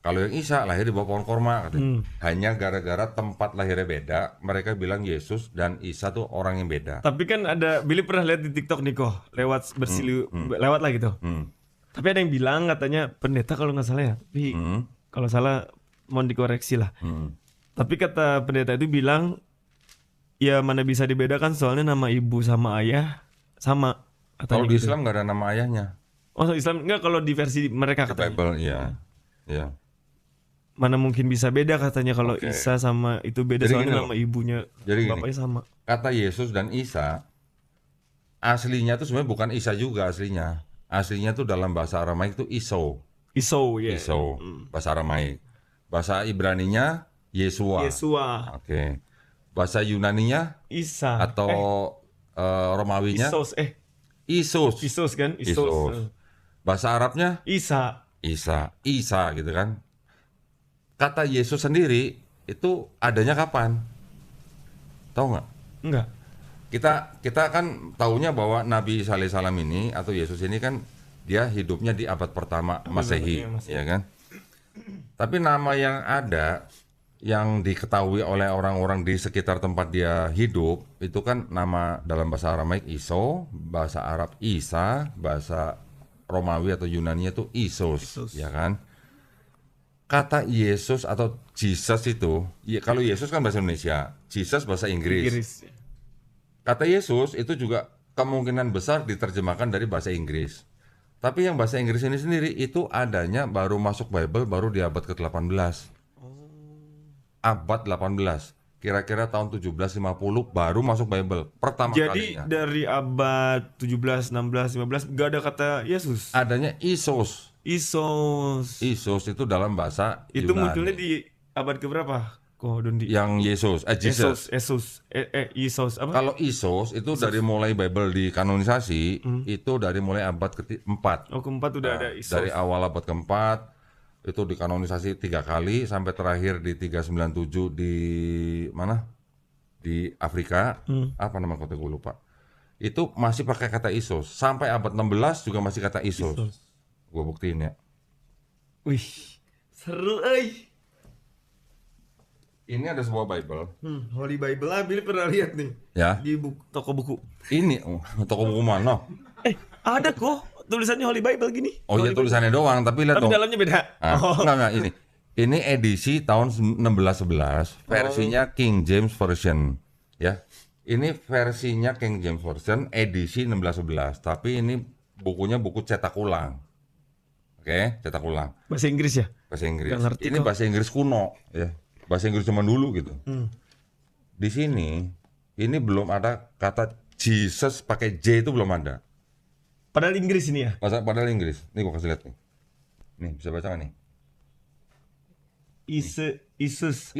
Kalau yang Isa lahir di bawah pohon korma katanya. Hanya gara-gara tempat lahirnya beda, mereka bilang Yesus dan Isa tuh orang yang beda. Tapi kan ada, Billy pernah lihat di TikTok nih kok, lewat lewat lah gitu. Tapi ada yang bilang katanya pendeta kalau nggak salah ya. Tapi kalau salah mohon dikoreksi lah. Tapi kata pendeta itu bilang ya mana bisa dibedakan soalnya nama ibu sama ayah sama. Kalau di Islam nggak ada nama ayahnya. Oh Islam nggak, kalau di versi mereka katanya. Bible, iya. Ya. Mana mungkin bisa beda katanya kalau Isa sama itu beda. Jadi soalnya nama ibunya bapaknya sama. Kata Yesus dan Isa aslinya tuh sebenarnya bukan Isa juga aslinya. Aslinya tuh dalam bahasa Aramaik itu Iso, ya. Iso, bahasa Aramaik. Bahasa Ibraninya Yesua. Oke. Bahasa Yunaninya Isa atau Romawinya Isos kan? Isos. Bahasa Arabnya Isa gitu kan. Kata Yesus sendiri itu adanya kapan? Tahu nggak? Enggak. Kita kan taunya bahwa Nabi Isa alaihissalam ini atau Yesus ini kan dia hidupnya di abad pertama Masehi, ya kan? Tapi nama yang ada yang diketahui oleh orang-orang di sekitar tempat dia hidup itu kan nama dalam bahasa Aramaik Iso, bahasa Arab Isa, bahasa Romawi atau Yunani itu Isos, ya kan? Kata Yesus atau Jesus itu, ya kalau Yesus kan bahasa Indonesia, Jesus bahasa Inggris. Kata Yesus itu juga kemungkinan besar diterjemahkan dari bahasa Inggris. Tapi yang bahasa Inggris ini sendiri itu adanya baru masuk Bible baru di abad ke-18. Abad 18. Kira-kira tahun 1750 baru masuk Bible pertama kalinya. Jadi dari abad 17, 16, 15 gak ada kata Yesus. Adanya Isos. Isos itu dalam bahasa itu Yunani. Munculnya di abad keberapa? Dondi. Yang Yesus, Isos apa? Kalau Isos itu dari mulai Bible dikanonisasi itu dari mulai abad ke-4. Ke-4 udah ada Isos. Dari awal abad ke-4 itu dikanonisasi 3 kali sampai terakhir di 397 di mana? Di Afrika. Apa nama kota gue lupa. Itu masih pakai kata Isos. Sampai abad 16 juga masih kata Isos. Gue buktiin ya. Wih, seru euy. Ini ada sebuah Bible. Holy Bible Billy pernah lihat nih. Ya. Di toko buku. Ini toko buku mana? Ada kok tulisannya Holy Bible gini. Oh iya tulisannya doang, tapi lihat dong. Tapi dalamnya beda. Enggak ini. Ini edisi tahun 1611, versinya King James Version, ya. Ini versinya King James Version edisi 1611, tapi ini bukunya buku cetak ulang. Oke, cetak ulang. Bahasa Inggris ya? Bahasa Inggris. Ini bahasa Inggris kuno, ya. Bahasa Inggris zaman dulu gitu. Di sini ini belum ada kata Jesus pakai J, itu belum ada. Padahal Inggris ini ya? Padahal Inggris. Nih gua kasih lihat nih. Nih bisa baca nggak nih? Isos.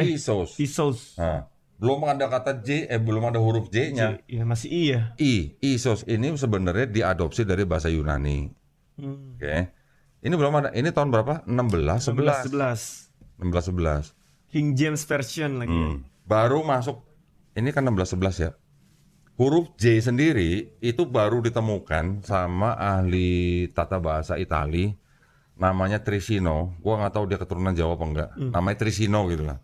Nah, belum ada kata J, belum ada huruf J-nya. Iya, masih I ya. Isos ini sebenarnya diadopsi dari bahasa Yunani. Oke. Ini belum ada. Ini tahun berapa? 1611. King James Version lagi. Baru masuk. Ini kan 1611 ya. Huruf J sendiri itu baru ditemukan sama ahli tata bahasa Itali. Namanya Trisino. Gua nggak tahu dia keturunan Jawa apa enggak. Namanya Trisino gitu lah.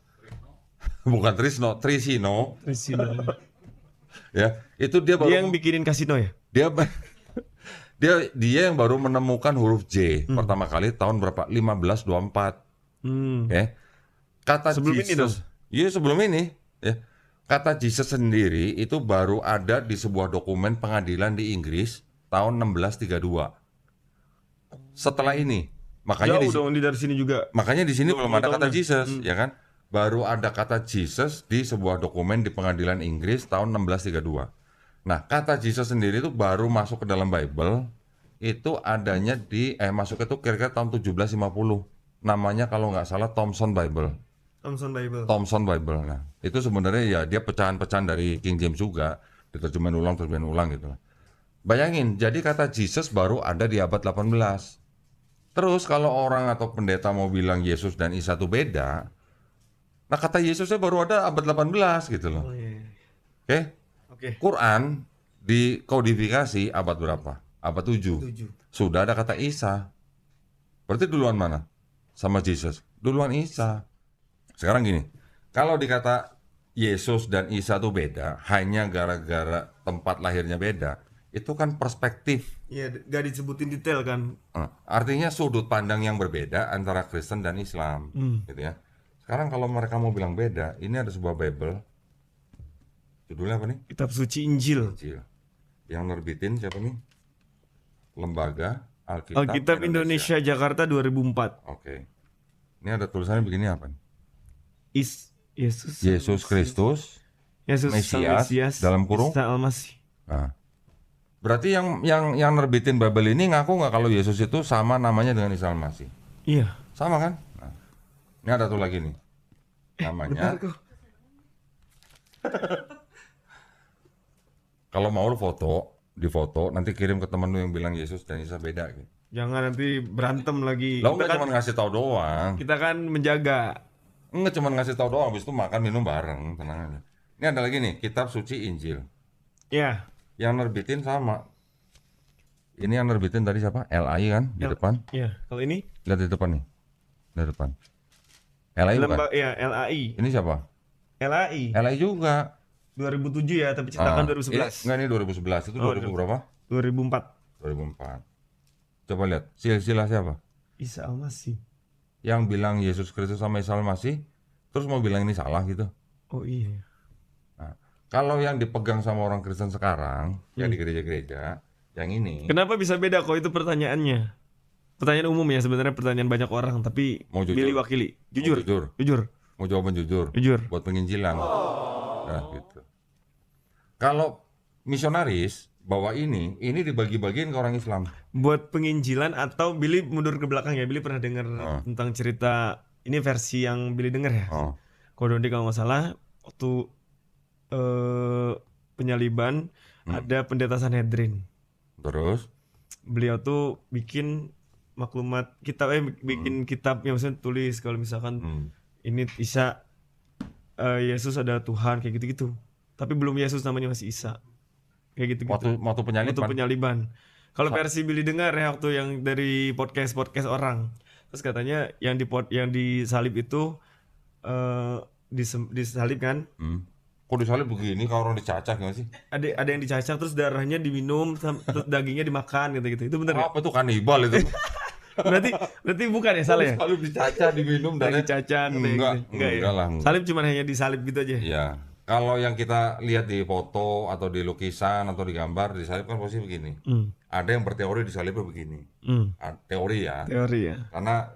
Bukan Trisno, Trisino. Ya, itu dia baru. Dia yang bikinin kasino ya? Dia yang baru menemukan huruf J pertama kali tahun berapa? 1524. Okay. Kata sebelum Jesus, ini dong? Iya sebelum ini. Ya. Kata Jesus sendiri itu baru ada di sebuah dokumen pengadilan di Inggris tahun 1632. Setelah ini, makanya dari sini juga. Makanya di sini belum ada kata Jesus, ya kan? Baru ada kata Jesus di sebuah dokumen di pengadilan Inggris tahun 1632. Nah, kata Jesus sendiri itu baru masuk ke dalam Bible itu adanya di masuknya itu kira-kira tahun 1750. Namanya kalau nggak salah Thomson Bible. Nah, itu sebenarnya ya dia pecahan-pecahan dari King James juga, diterjemahin ulang gitu lah. Bayangin, jadi kata Jesus baru ada di abad 18. Terus kalau orang atau pendeta mau bilang Yesus dan Isa itu beda, nah kata Yesusnya baru ada abad 18 gitu loh. Oh, iya. Oke? Oke. Quran dikodifikasi abad berapa? Abad 7. 7. Sudah ada kata Isa. Berarti duluan mana? Sama Jesus. Duluan Isa. Sekarang gini, kalau dikata Yesus dan Isa itu beda, hanya gara-gara tempat lahirnya beda, itu kan perspektif. Iya, gak disebutin detail kan. Artinya sudut pandang yang berbeda antara Kristen dan Islam, gitu ya. Sekarang kalau mereka mau bilang beda, ini ada sebuah Bible, judulnya apa nih? Kitab suci Injil. Injil. Yang nerbitin siapa nih? Lembaga Alkitab Indonesia Jakarta 2004. Oke. Ini ada tulisannya begini apa nih? Yesus Kristus, Yesus Mesias, dalam kurung Isa Al-Masih. Nah, berarti yang nerbitin Bible ini ngaku nggak kalau Yesus itu sama namanya dengan Isa Al-Masih? Iya. Sama kan? Nah, ini ada tuh lagi nih. Namanya. Kalau mau lu difoto, nanti kirim ke temen lu yang bilang Yesus dan Isa beda gitu. Jangan nanti berantem lagi. Lo nggak cuma ngasih tahu doang. Kita kan menjaga. Nggak cuma ngasih tahu doang, habis itu makan minum bareng, tenang aja. Ini ada lagi nih, Kitab Suci Injil. Iya. Yang nerbitin sama. Ini yang nerbitin tadi siapa? LAI kan di depan. Iya. Kalau ini? Lihat di depan nih. Di depan. LAI bukan? Iya, LAI. Ini siapa? LAI. LAI juga. 2007 ya, tapi cetakan 2011. Enggak, ini 2011. Itu 2000 berapa? 2004. 2004. Coba lihat, silsilah siapa? Isa Al-Masih. Yang bilang Yesus Kristus sama Isa Al-Masih, terus mau bilang ini salah gitu. Oh iya. Nah, kalau yang dipegang sama orang Kristen sekarang, yang di gereja-gereja, yang ini. Kenapa bisa beda kok itu pertanyaannya? Pertanyaan umum ya sebenarnya, pertanyaan banyak orang, tapi mau jujur. pilih wakili. Jujur. Jujur. Mau jawaban jujur. Jujur. Buat penginjilan. Nah, gitu. Kalau misionaris bawa ini dibagi-bagiin ke orang Islam. Buat penginjilan atau Billy mundur ke belakang ya. Billy pernah dengar tentang cerita, ini versi yang Billy dengar ya. Kodonde kalau nggak salah waktu penyaliban ada pendeta Sanhedrin. Terus beliau tuh bikin maklumat kitab, bikin kitab yang maksudnya tulis kalau misalkan ini Isa, Yesus adalah Tuhan kayak gitu-gitu. Tapi belum Yesus, namanya masih Isa. Kayak gitu-gitu. Waktu penyaliban. Kalau versi Billy dengar ya waktu yang dari podcast orang. Terus katanya yang disalib itu disalib kan? Kok disalib begini, kalau orang dicacah gimana sih? Ada yang dicacah terus darahnya diminum, terus dagingnya dimakan gitu-gitu. Itu benar. Apa itu kanibal itu? berarti bukan ya, salah ya? Salib dicacah diminum dan dicacah enggak ya? lah. Salib cuma hanya disalib gitu aja. Iya. Kalau yang kita lihat di foto atau di lukisan atau di gambar disalib kan pasti begini. Ada yang berteori disalibnya begini. Teori ya. Karena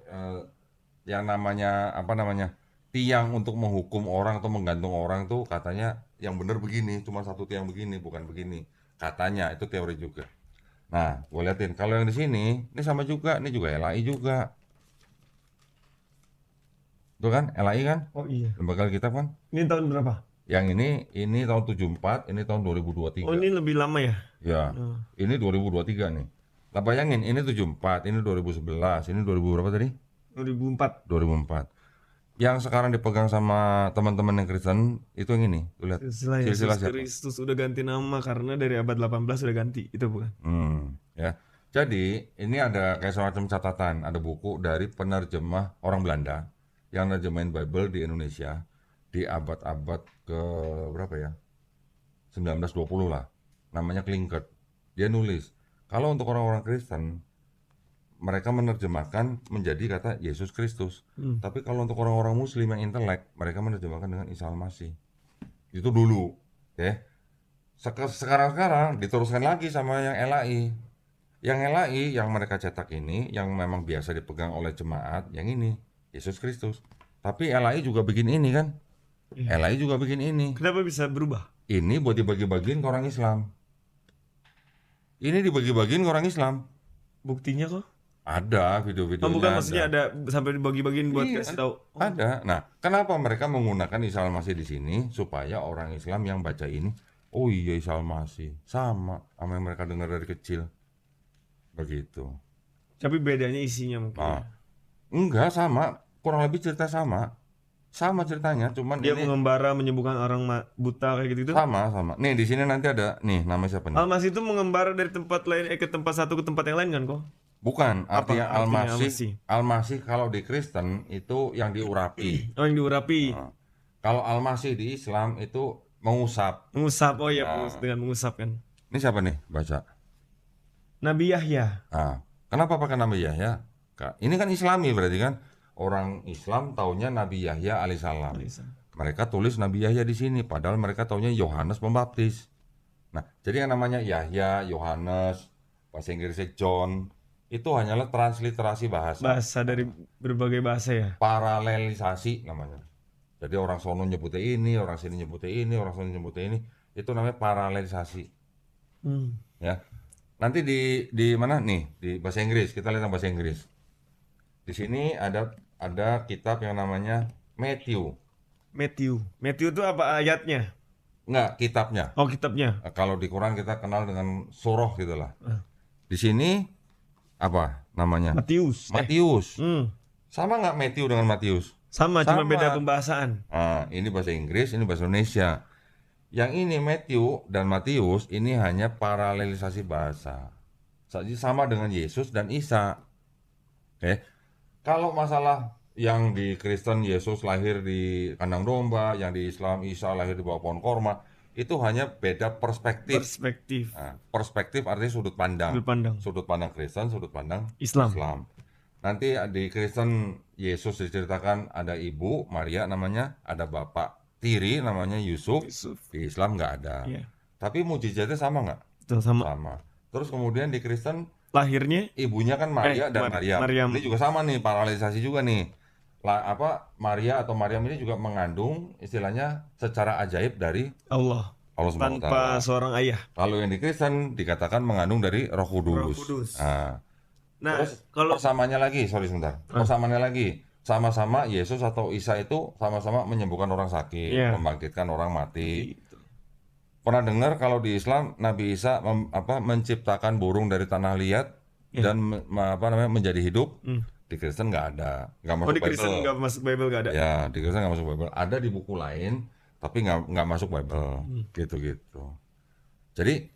yang namanya tiang untuk menghukum orang atau menggantung orang tuh katanya yang benar begini, cuma satu tiang begini, bukan begini. Katanya itu teori juga. Nah, gue liatin kalau yang di sini, ini sama juga, ini juga LAI juga. Tuh kan, LAI kan? Oh iya. Lembaga Alkitab kan? Ini tahun berapa? Yang ini tahun 74, ini tahun 2023. Oh, ini lebih lama ya? Ya. Ini 2023 nih. Nah, bayangin ini 74, ini 2011, ini 2000 berapa tadi? 2004. Yang sekarang dipegang sama teman-teman yang Kristen itu yang ini. Tuh lihat. Silsilah Kristus udah ganti nama karena dari abad 18 udah ganti. Itu bukan? Ya. Jadi, ini ada kayak semacam catatan, ada buku dari penerjemah orang Belanda yang nerjemahin Bible di Indonesia di abad-abad ke berapa ya? 1920 lah. Namanya Klinkert. Dia nulis, kalau untuk orang-orang Kristen mereka menerjemahkan menjadi kata Yesus Kristus. Tapi kalau untuk orang-orang Muslim yang intelek, mereka menerjemahkan dengan Isa Al-Masih. Itu dulu, ya. Sekarang diteruskan lagi sama yang LAI. Yang LAI yang mereka cetak ini, yang memang biasa dipegang oleh jemaat, yang ini Yesus Kristus. Tapi LAI juga bikin ini kan? LAI juga bikin ini. Kenapa bisa berubah? Ini buat dibagi-bagiin ke orang Islam. Ini dibagi-bagiin ke orang Islam. Buktinya kok? Ada video-videonya. Bukan, maksudnya ada sampai dibagi-bagiin buat kasih tahu. Ada. Nah, kenapa mereka menggunakan Isa Al-Masih di sini supaya orang Islam yang baca ini, Oh iya, Isa Al-Masih sama yang mereka dengar dari kecil. Begitu. Tapi bedanya isinya mungkin. Nah, enggak sama, kurang lebih cerita sama. Sama ceritanya, cuman Dia ini mengembara menyembuhkan orang buta kayak gitu. sama. Nih di sini nanti ada nih nama siapa nih? Al-Masih itu mengembara dari tempat lain ke tempat satu ke tempat yang lain kan kok? Bukan, artinya artinya Al-Masih. Al-Masih kalau di Kristen itu yang diurapi. Oh, yang diurapi. Nah, kalau Al-Masih di Islam itu mengusap. Mengusap. Oh iya, dengan mengusap kan. Ini siapa nih? Baca. Nabi Yahya. Nah, kenapa pakai Nabi Yahya? Ini kan Islami berarti kan? Orang Islam taunya Nabi Yahya alaihissalam. Mereka tulis Nabi Yahya di sini, padahal mereka taunya Yohanes Pembaptis. Nah, jadi yang namanya Yahya, Yohanes, bahasa Inggrisnya John, itu hanyalah transliterasi bahasa. Bahasa dari berbagai bahasa ya. Paralelisasi namanya. Jadi orang sono nyebutnya ini, orang sini nyebutnya ini, orang sono nyebutnya ini, itu namanya paralelisasi. Ya. Nanti di mana nih? Di bahasa Inggris, kita lihat bahasa Inggris. Di sini ada kitab yang namanya Matthew. Matthew itu apa ayatnya? Enggak, kitabnya. Oh, kitabnya. Kalau di Quran kita kenal dengan surah gitulah. Di sini apa namanya? Matius. Sama nggak Matthew dengan Matius? Sama, cuma beda pembahasan. Nah, ini bahasa Inggris, ini bahasa Indonesia. Yang ini Matthew dan Matius ini hanya paralelisasi bahasa. Jadi sama dengan Yesus dan Isa. Oke. Kalau masalah yang di Kristen Yesus lahir di kandang domba, yang di Islam Isa lahir di bawah pohon korma, itu hanya beda perspektif. Nah, perspektif artinya sudut pandang. Sudut pandang Kristen, sudut pandang Islam. Nanti di Kristen Yesus diceritakan ada ibu Maria namanya, ada bapak tiri namanya Yusuf. Di Islam nggak ada. Tapi mujizatnya sama nggak? Sama. Terus kemudian di Kristen lahirnya ibunya kan Maria dan Maryam. Ini juga sama nih, paralelisasi juga nih. Maria atau Maryam ini juga mengandung istilahnya secara ajaib dari Allah SWT. Tanpa seorang ayah. Kalau yang di Kristen dikatakan mengandung dari Roh Kudus. Nah, terus kalau persamaannya lagi, persamaannya lagi, sama-sama Yesus atau Isa itu sama-sama menyembuhkan orang sakit, membangkitkan orang mati. Pernah dengar kalau di Islam Nabi Isa menciptakan burung dari tanah liat dan menjadi hidup? Di Kristen nggak ada, nggak masuk Bible. Di Kristen nggak masuk Bible, nggak ada. Ya, di Kristen nggak masuk Bible. Ada di buku lain, tapi nggak masuk Bible, gitu. Jadi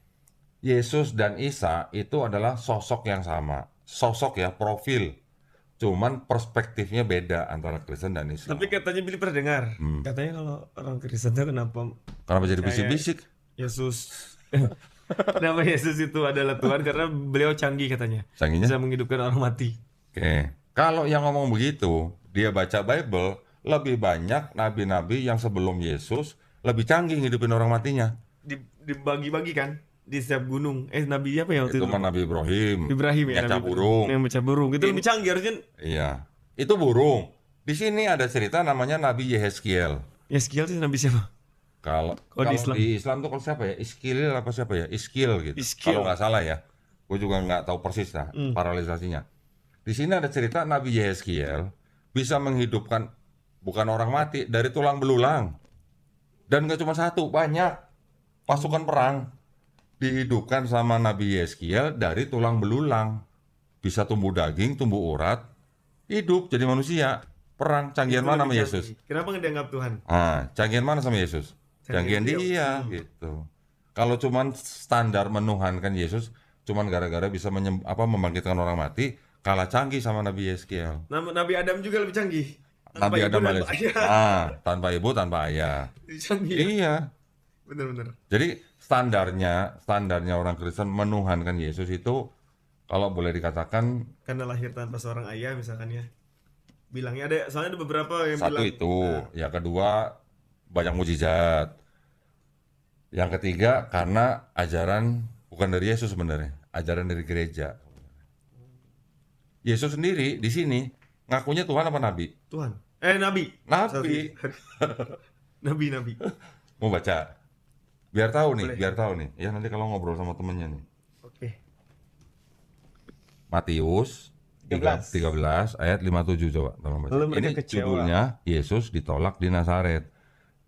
Yesus dan Isa itu adalah sosok yang sama, profil. Cuman perspektifnya beda antara Kristen dan Islam. Tapi katanya Billy pernah dengar, katanya kalau orang Kristen itu kenapa jadi bisik-bisik? Yesus, nama Yesus itu adalah Tuhan karena beliau canggih katanya. Canggihnya? Bisa menghidupkan orang mati. Oke. Kalau yang ngomong begitu, dia baca Bible, lebih banyak nabi-nabi yang sebelum Yesus lebih canggih ngidupin orang matinya. Dibagi-bagi kan di setiap gunung. Nabi apa ya waktu itu? Itu kan Nabi Ibrahim ya, Nabi burung. Yang baca burung. Itu lebih canggih harusnya. Iya. Itu burung. Di sini ada cerita namanya Nabi Yehezkiel. Yehezkiel itu nabi siapa? Kalau di Islam tuh kalau siapa ya? Iskil apa siapa ya? Iskil gitu. Kalau nggak salah ya. Gue juga nggak tahu persis paralelisasinya. Di sini ada cerita Nabi Yehezkiel bisa menghidupkan bukan orang mati dari tulang belulang. Dan nggak cuma satu, banyak pasukan perang dihidupkan sama Nabi Yehezkiel dari tulang belulang. Bisa tumbuh daging, tumbuh urat, hidup jadi manusia. Perang, canggihan mana sama Yesus? Kenapa nggak dianggap Tuhan? Canggihan mana sama Yesus? Canggihan dia gitu. Kalau cuman standar menuhankan Yesus, cuman gara-gara bisa membangkitkan orang mati, kalah canggih sama Nabi Yehezkiel. Nabi Adam juga lebih canggih. Nabi Adam tanpa ibu, tanpa ayah. Canggih. Iya. Benar-benar. Jadi standarnya orang Kristen menuhankan Yesus itu kalau boleh dikatakan karena lahir tanpa seorang ayah misalkan ya. Bilangnya soalnya ada beberapa yang satu bilang itu, yang kedua banyak mujizat. Yang ketiga karena ajaran bukan dari Yesus sebenarnya, ajaran dari gereja. Yesus sendiri di sini ngakunya Tuhan apa nabi? Tuhan. Nabi. Nabi. Mau baca? Biar tahu nih. Ya nanti kalau ngobrol sama temennya nih. Oke. Matius 13 ayat 57 coba tolong baca. Ini judulnya Yesus ditolak di Nazaret.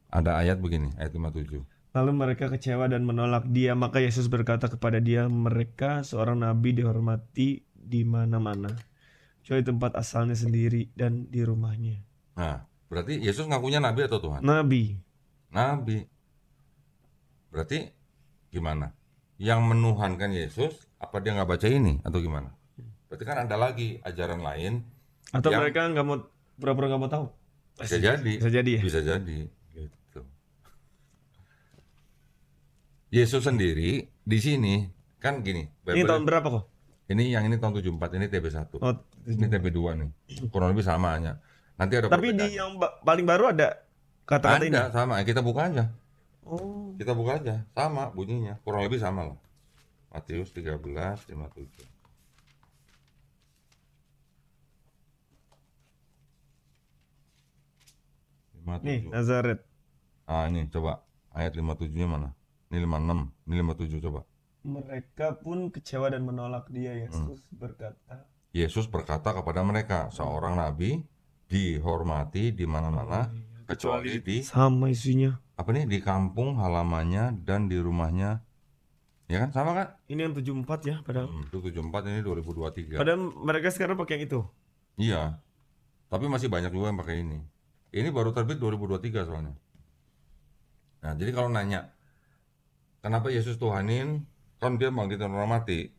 Ada ayat begini, ayat 57. Lalu mereka kecewa dan menolak dia. Maka Yesus berkata kepada dia, mereka seorang nabi dihormati di mana-mana, kecuali tempat asalnya sendiri dan di rumahnya. Nah, berarti Yesus ngakunya nabi atau Tuhan? Nabi. Nabi. Berarti gimana? Yang menuhankan Yesus, apa dia nggak baca ini atau gimana? Berarti kan ada lagi ajaran lain. Atau yang mereka nggak mau, pura-pura nggak mau tahu. bisa jadi. Bisa jadi ya. Bisa jadi. Gitu. Yesus sendiri di sini kan gini. Ini tahun berapa kok? Ini yang ini tahun 74, ini TB1. Oh, Ini TB2 nih. Kurang lebih sama hanya. Nanti ada tapi perbedaan. di yang paling baru ada kata-kata ini. Ada sama, kita buka aja. Oh. Kita buka aja, sama bunyinya. Kurang lebih sama lah. Matius 13:57. Nih, Nazaret. Ah, ini coba ayat 57-nya mana? Ini 56, ini 57 coba. Mereka pun kecewa dan menolak dia. Yesus berkata. Yesus berkata kepada mereka, seorang nabi dihormati di mana-mana kecuali di sama isinya. apa nih? Di kampung halamannya dan di rumahnya. Ya kan? Sama kan? Ini yang 74 ya padahal. Itu 74, ini 2023. Padahal mereka sekarang pakai yang itu. Iya. Tapi masih banyak juga yang pakai ini. Ini baru terbit 2023 soalnya. Nah, jadi kalau nanya kenapa Yesus Tuhanin, kan dia begitu orang mati.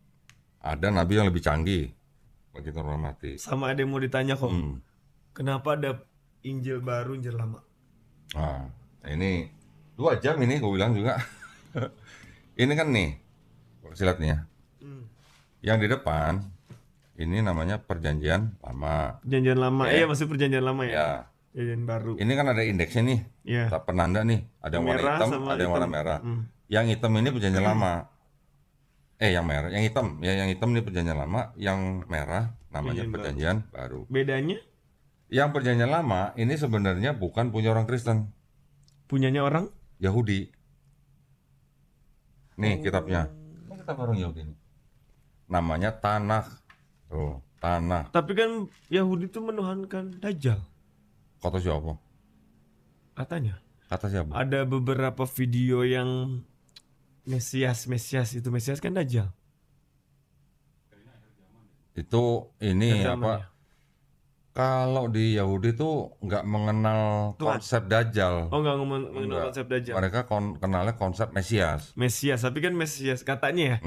Ada nabi yang lebih canggih begitu orang mati. Sama ada yang mau ditanya kok. Kenapa ada Injil baru, Injil lama? Nah, ini 2 jam ini gue bilang juga. Ini kan nih, kasih lihat nih ya. Yang di depan ini namanya perjanjian lama. Perjanjian lama, iya masih perjanjian lama ya. Ya. Perjanjian baru. Ini kan ada indeksnya nih, Iya. penanda nih. Ada yang warna Merah hitam, sama ada yang warna hitam. merah. Yang hitam ini perjanjian lama. Yang merah, yang hitam, ya yang hitam ini perjanjian lama, yang merah namanya perjanjian baru. Bedanya? Yang perjanjian lama ini sebenarnya bukan punya orang Kristen, Punyanya orang Yahudi. Nih kitabnya, kitab orang Yahudi ini. Namanya Tanakh. Oh, Tanakh. Tapi kan Yahudi itu menuhankan Dajjal. Kata siapa? Katanya. Kata siapa? Ada beberapa video yang Mesias itu Mesias kan Dajjal. Itu ini Dajjal apa? namanya. Kalau di Yahudi tuh nggak mengenal konsep Dajjal. Oh nggak mengenal konsep Dajjal. Mereka kenalnya konsep Mesias. Mesias, tapi kan Mesias katanya ya.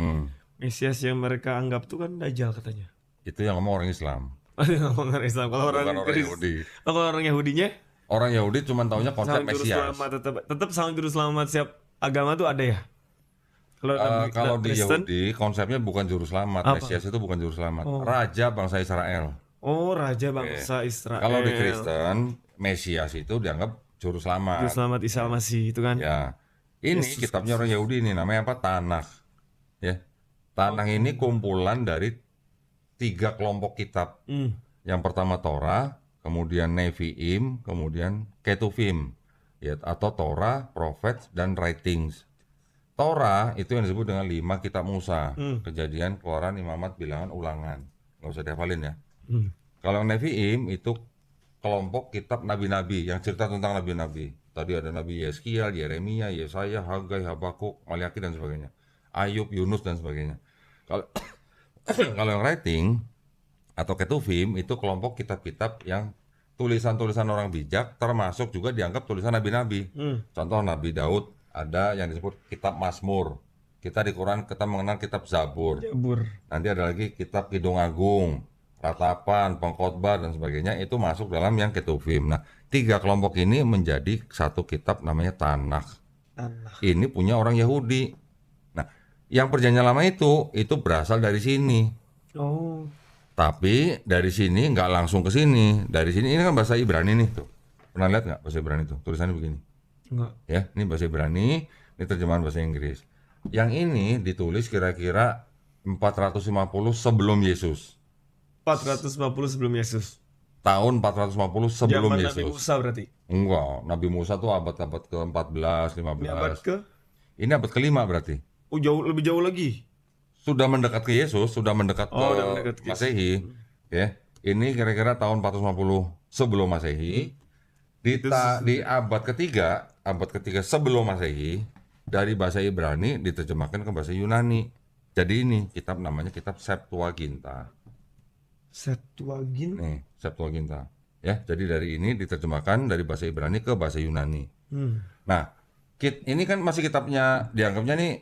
Mesias yang mereka anggap tuh kan Dajjal katanya. Itu yang ngomong orang Islam. Orang Islam. Kalau orang Yahudi. Kalau orang Yahudinya? Orang Yahudi cuma taunya konsep Mesias. Tetap sang juru selamat setiap agama tuh ada ya. Kalau di Yahudi konsepnya bukan juru selamat. Apa? Mesias itu bukan juru selamat. Raja bangsa Israel. Oh, raja bangsa Israel. Kalau di Kristen, Mesias itu dianggap juru selamat. Juru selamat Isa Masih itu kan. Ya. Ini kitabnya orang Yahudi ini namanya apa? Tanakh. Ya. Tanakh ini kumpulan dari 3 kelompok kitab. Yang pertama Torah, kemudian Nevi'im, kemudian Ketuvim. Ya, atau Torah, Prophets, dan Writings. Torah itu yang disebut dengan 5 kitab Musa. Kejadian, Keluaran, Imamat, Bilangan, Ulangan. Nggak usah dihafalin ya. Kalau Nevi'im itu kelompok kitab nabi-nabi yang cerita tentang nabi-nabi. Tadi ada Nabi Yeskiel, Yeremia, Yesaya, Hagai, Habakuk, Maliaki dan sebagainya. Ayub, Yunus dan sebagainya. Kalau yang writing atau Ketuvim itu kelompok kitab-kitab yang tulisan-tulisan orang bijak, termasuk juga dianggap tulisan nabi-nabi. Contoh Nabi Daud ada yang disebut kitab Mazmur. Kita di Quran kita mengenal kitab Zabur. Nanti ada lagi kitab Kidung Agung, Ratapan, Pengkhotbah dan sebagainya, itu masuk dalam yang Ketuvim. Nah, 3 kelompok ini menjadi satu kitab namanya Tanakh. Ini punya orang Yahudi. Nah, yang perjanjian lama itu berasal dari sini. Oh. Tapi dari sini nggak langsung ke sini. Dari sini ini kan bahasa Ibrani nih tuh. Pernah lihat nggak bahasa Ibrani tuh? Tulisannya begini. Enggak. Ya, ini bahasa Ibrani, ini terjemahan bahasa Inggris. Yang ini ditulis kira-kira 450 sebelum Yesus. 450 sebelum Yesus. Tahun 450 sebelum Zaman Yesus. Nabi Musa berarti. Enggak, Nabi Musa tuh abad-abad ke-14, 15. Ini abad ke? Ini abad ke-5 berarti. Oh, lebih jauh lagi. Sudah mendekat ke Yesus, sudah mendekat ke Masehi. Ya. Ini kira-kira tahun 450 sebelum Masehi. Di abad ketiga sebelum Masehi, dari bahasa Ibrani diterjemahkan ke bahasa Yunani. Jadi ini kitab namanya kitab Septuaginta. Septuagint. Nih, Septuaginta. Ya, jadi dari ini diterjemahkan dari bahasa Ibrani ke bahasa Yunani. Nah, ini kan masih kitabnya, dianggapnya nih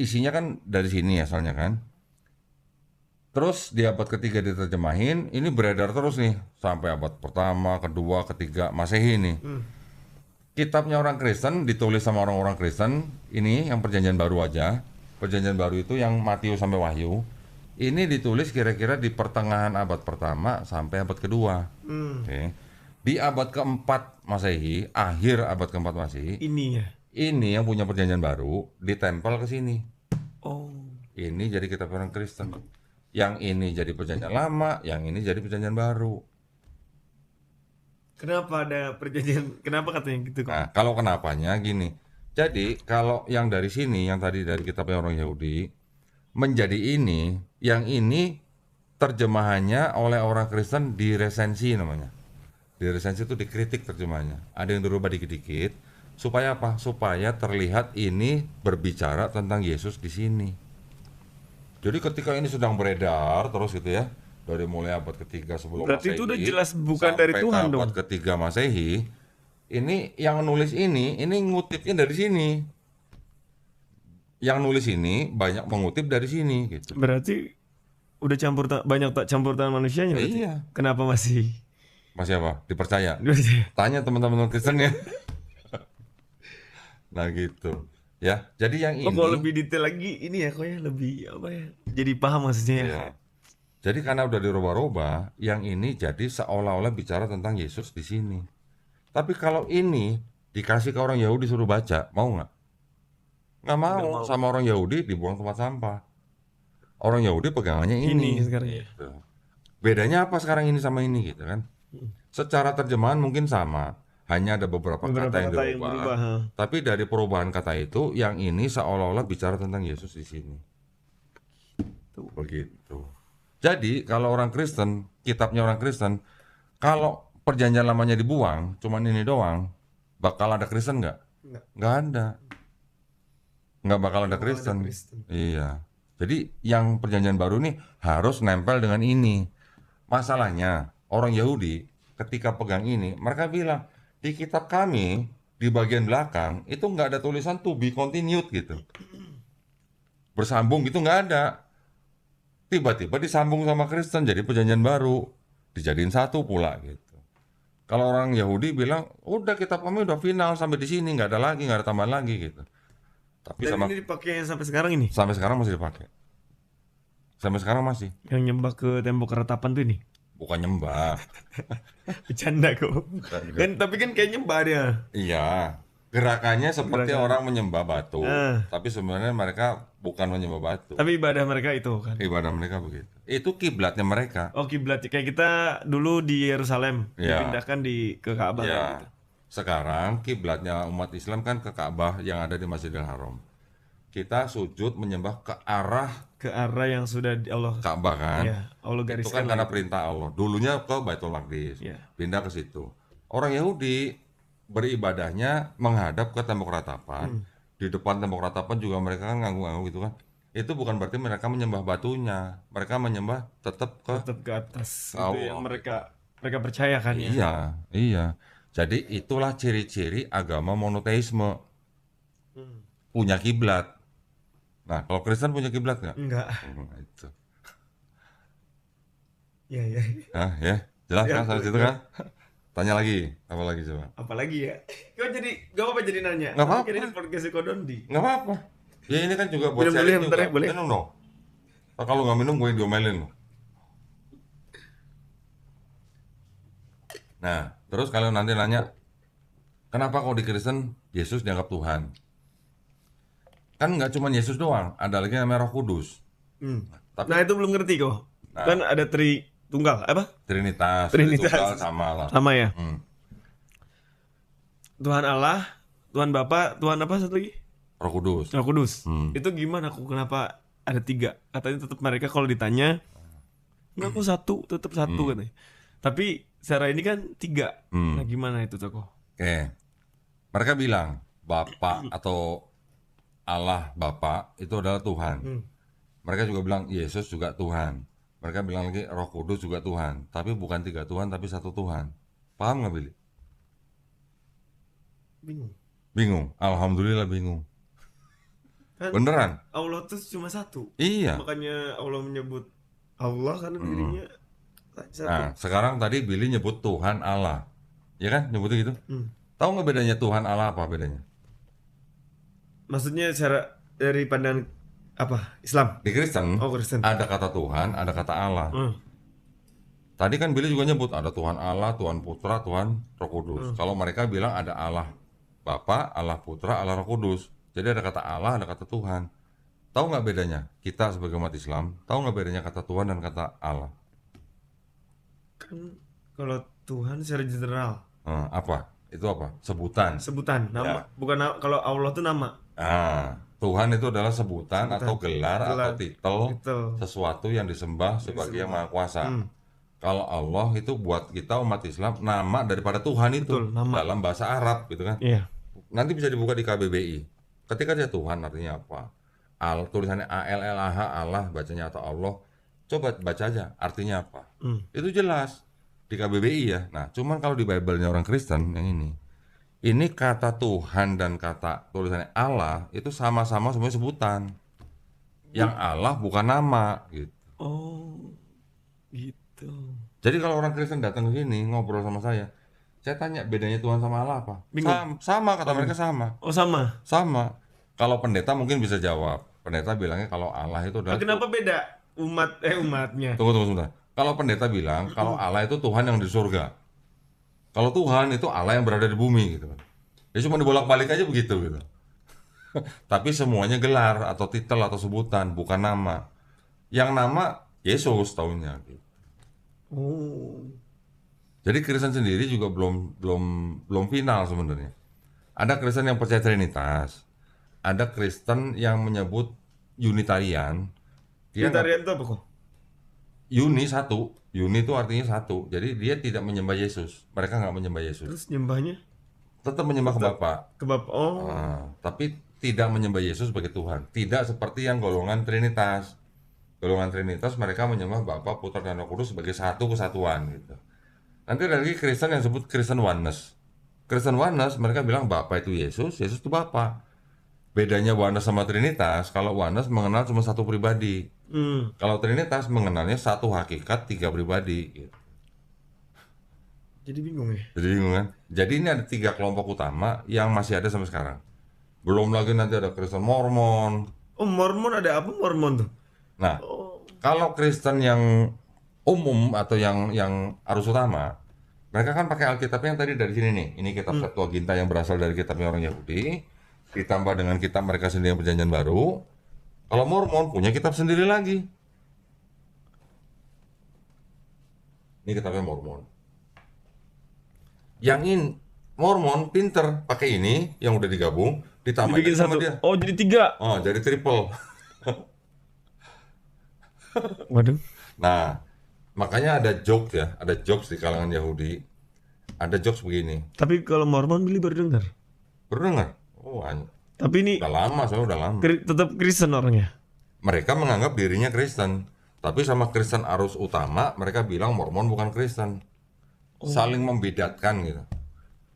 isinya kan dari sini asalnya kan. Terus di abad ketiga diterjemahin, ini beredar terus nih sampai abad pertama, kedua, ketiga Masehi nih. Kitabnya orang Kristen ditulis sama orang-orang Kristen, ini yang Perjanjian Baru aja. Perjanjian Baru itu yang Matius sampai Wahyu. Ini ditulis kira-kira di pertengahan abad pertama sampai abad kedua. Oke. Di abad keempat Masehi, akhir abad keempat Masehi, ini yang punya Perjanjian Baru ditempel ke sini. Oh. Ini jadi kitab orang Kristen. Yang ini jadi Perjanjian Lama, yang ini jadi Perjanjian Baru. Kenapa ada perjanjian? Kenapa katanya gitu kok? Nah, kalau kenapanya gini. Jadi kalau yang dari sini, yang tadi dari kitabnya orang Yahudi, menjadi ini, yang ini terjemahannya oleh orang Kristen diresensi namanya. Diresensi itu dikritik terjemahannya. Ada yang dirubah dikit-dikit. Supaya apa? Supaya terlihat ini berbicara tentang Yesus di sini. Jadi ketika ini sedang beredar terus gitu ya, dari mulai abad ketiga sebelum berarti Masehi, itu udah jelas bukan dari Tuhan dong. abad ketiga Masehi, ini yang nulis ini ngutipnya dari sini. Yang nulis ini banyak mengutip dari sini gitu. Berarti udah banyak campur tangan manusianya berarti. Iya. Kenapa masih apa? Dipercaya? Tanya teman-teman Kristen ya. Nah gitu. Ya, jadi yang ini. Kalau lebih detail lagi ini ya, kok ya lebih apa ya? Jadi paham maksudnya. Ya. Jadi karena udah dirubah-rubah, yang ini jadi seolah-olah bicara tentang Yesus di sini. Tapi kalau ini dikasih ke orang Yahudi suruh baca, mau nggak? Nggak mau. Sama orang Yahudi dibuang tempat sampah. Orang Yahudi pegangannya ini sekarang ya. Gitu. Bedanya apa sekarang ini sama ini gitu kan? Secara terjemahan mungkin sama. Hanya ada beberapa kata yang dirubah. Tapi dari perubahan kata itu, yang ini seolah-olah bicara tentang Yesus di sini. Begitu. Jadi kalau orang Kristen, kitabnya orang Kristen, kalau perjanjian lamanya dibuang, cuman ini doang, bakal ada Kristen nggak? Nggak ada. Nggak bakal ada Kristen. Iya. Jadi yang perjanjian baru nih harus nempel dengan ini. Masalahnya orang Yahudi ketika pegang ini, mereka bilang, di kitab kami di bagian belakang itu nggak ada tulisan to be continued gitu, bersambung gitu nggak ada. Tiba-tiba disambung sama Kristen jadi perjanjian baru, dijadiin satu pula gitu. Kalau orang Yahudi bilang udah kitab kami udah final sampai di sini, nggak ada tambahan lagi gitu. Tapi dan ini dipakai sampai sekarang ini? Sampai sekarang masih dipakai. Sampai sekarang masih. Yang nyembah ke tembok keretapan tuh ini? Bukan nyembah. Bercanda kok. Dan tapi kan kayak nyembah dia. Iya. Gerakannya seperti orang menyembah batu. Tapi sebenarnya mereka bukan menyembah batu. Tapi ibadah mereka itu kan. Ibadah mereka begitu. Itu kiblatnya mereka. Oh, kiblat kayak kita dulu di Yerusalem, dipindahkan ke Ka'bah gitu. Sekarang kiblatnya umat Islam kan ke Ka'bah yang ada di Masjidil Haram. Kita sujud menyembah ke arah yang sudah Allah Ka'bah kan. Ya, Allah gariskan. Itu kan karena perintah Allah. Dulunya ke Baitul Maqdis. Pindah ke situ. Orang Yahudi beribadahnya menghadap ke tembok ratapan. Di depan tembok ratapan juga mereka kan ngangguk-ngangguk gitu kan. Itu bukan berarti mereka menyembah batunya. Mereka menyembah tetap ke atas. Allah. Itu yang mereka percaya kan ya. Iya. Jadi itulah ciri-ciri agama monoteisme. Punya kiblat. Nah, kalau Kristen punya kiblat nggak? Enggak. Itu. Ya. Nah, ya. Jelas kan sampai situ kan? Tanya lagi, apa lagi coba? Apalagi ya? Kau jadi gak apa-apa jadi nanya. Nggak apa-apa. Ini podcast Kodondi. Nggak apa-apa. Ya ini kan juga buat sharing juga. Boleh. Minum dong. Kalau nggak minum gue diomelin loh. Nah, terus kalian nanti nanya, kenapa kok di Kristen Yesus dianggap Tuhan? Kan nggak cuma Yesus doang, ada lagi namanya Roh Kudus. Tapi, nah itu belum ngerti kok. Kan ada Tunggal apa? Trinitas. Tunggal sama lah. Sama ya. Tuhan Allah, Tuhan Bapa, Tuhan apa satu lagi? Roh Kudus. Roh Kudus. Itu gimana? Kenapa ada 3? Katanya tetap mereka kalau ditanya, enggak kok satu, tetap satu katanya. Tapi secara ini kan 3. Nah gimana itu Toko? Oke. Mereka bilang Bapa atau Allah Bapa itu adalah Tuhan. Mereka juga bilang Yesus juga Tuhan. Mereka bilang lagi Roh Kudus juga Tuhan. Tapi bukan 3 Tuhan, tapi 1 Tuhan. Paham nggak, Billy? Bingung. Alhamdulillah bingung. Kan Beneran? Allah tuh cuma satu. Iya. Makanya Allah menyebut Allah karena dirinya satu. Nah, sekarang tadi Billy nyebut Tuhan Allah. Ya kan? Nyebutnya gitu. Tahu nggak bedanya Tuhan Allah apa bedanya? Maksudnya secara dari pandangan apa? Islam. Di Kristen, Kristen. ada kata Tuhan, ada kata Allah. Tadi kan Billy juga nyebut ada Tuhan Allah, Tuhan Putra, Tuhan Roh Kudus. Kalau mereka bilang ada Allah Bapa, Allah Putra, Allah Roh Kudus. Jadi ada kata Allah, ada kata Tuhan. Tahu nggak bedanya? Kita sebagai umat Islam, tahu nggak bedanya kata Tuhan dan kata Allah? Kan kalau Tuhan secara general. Apa? Itu apa? Sebutan. Sebutan, nama. Bukan kalau Allah tuh nama. Tuhan itu adalah sebutan atau gelar atau titel sesuatu yang disembah sebagai yang Maha Kuasa. Kalau Allah itu buat kita umat Islam nama daripada Tuhan itu. Betul, nama. Dalam bahasa Arab gitu kan. Iya. Nanti bisa dibuka di KBBI. Ketika dia Tuhan artinya apa? Tulisannya ALLAH Allah bacanya atau Allah. Coba baca aja artinya apa. Itu jelas di KBBI ya. Nah, cuman kalau di Bible-nya orang Kristen yang ini kata Tuhan dan kata tulisannya Allah itu sama-sama semuanya sebutan. Yang Allah bukan nama gitu. Oh, gitu. Jadi kalau orang Kristen datang ke sini ngobrol sama saya tanya bedanya Tuhan sama Allah apa? Sama kata mereka sama. Oh, sama. Sama. Kalau pendeta mungkin bisa jawab. Pendeta bilangnya kalau Allah itu adalah kenapa beda umatnya? Tunggu sebentar. Kalau pendeta bilang kalau Allah itu Tuhan yang di surga. Kalau Tuhan itu Allah yang berada di bumi gitu. Ya cuma dibolak-balik aja begitu gitu. Tapi semuanya gelar atau titel atau sebutan, bukan nama. Yang nama Yesus taunya gitu. Oh. Jadi Kristen sendiri juga belum final sebenarnya. Ada Kristen yang percaya Trinitas. Ada Kristen yang menyebut Unitarian. Unitarian itu apa kok? Uni satu. Uni itu artinya satu. Jadi dia tidak menyembah Yesus. Mereka nggak menyembah Yesus. Terus nyembahnya? Tetap menyembah ke Bapa. Ke Bapa. Oh. Tapi tidak menyembah Yesus sebagai Tuhan. Tidak seperti yang golongan Trinitas. Golongan Trinitas mereka menyembah Bapa, Putra dan Roh Kudus sebagai satu kesatuan gitu. Nanti ada lagi Kristen yang disebut Kristen Oneness. Kristen Oneness mereka bilang Bapa itu Yesus, Yesus itu Bapa. Bedanya Oneness sama Trinitas, kalau Oneness mengenal cuma satu pribadi. Kalau Trinitas mengenalnya satu hakikat, 3 pribadi gitu. Jadi bingung ya? Jadi bingung kan? Jadi ini ada 3 kelompok utama yang masih ada sampai sekarang. Belum lagi nanti ada Kristen Mormon. Oh, Mormon ada apa Mormon tuh? Nah, kalau Kristen yang umum atau yang arus utama, mereka kan pakai Alkitab yang tadi dari sini nih. Ini kitab Septuaginta yang berasal dari kitabnya orang Yahudi, ditambah dengan kitab mereka sendiri yang Perjanjian Baru. Kalau Mormon punya kitab sendiri lagi. Ini kitabnya Mormon. Yang ini Mormon pinter pakai ini yang udah digabung, ditambah sama dia. Oh, jadi 3. Oh, jadi triple. Waduh. Nah, makanya ada jokes ya, ada jokes di kalangan Yahudi. Ada jokes begini. Tapi kalau Mormon Billy baru dengar. Baru dengar? Oh, tapi ini udah lama, soalnya udah lama. Tetap Kristen orangnya. Mereka menganggap dirinya Kristen, tapi sama Kristen arus utama mereka bilang Mormon bukan Kristen. Saling membedakan gitu.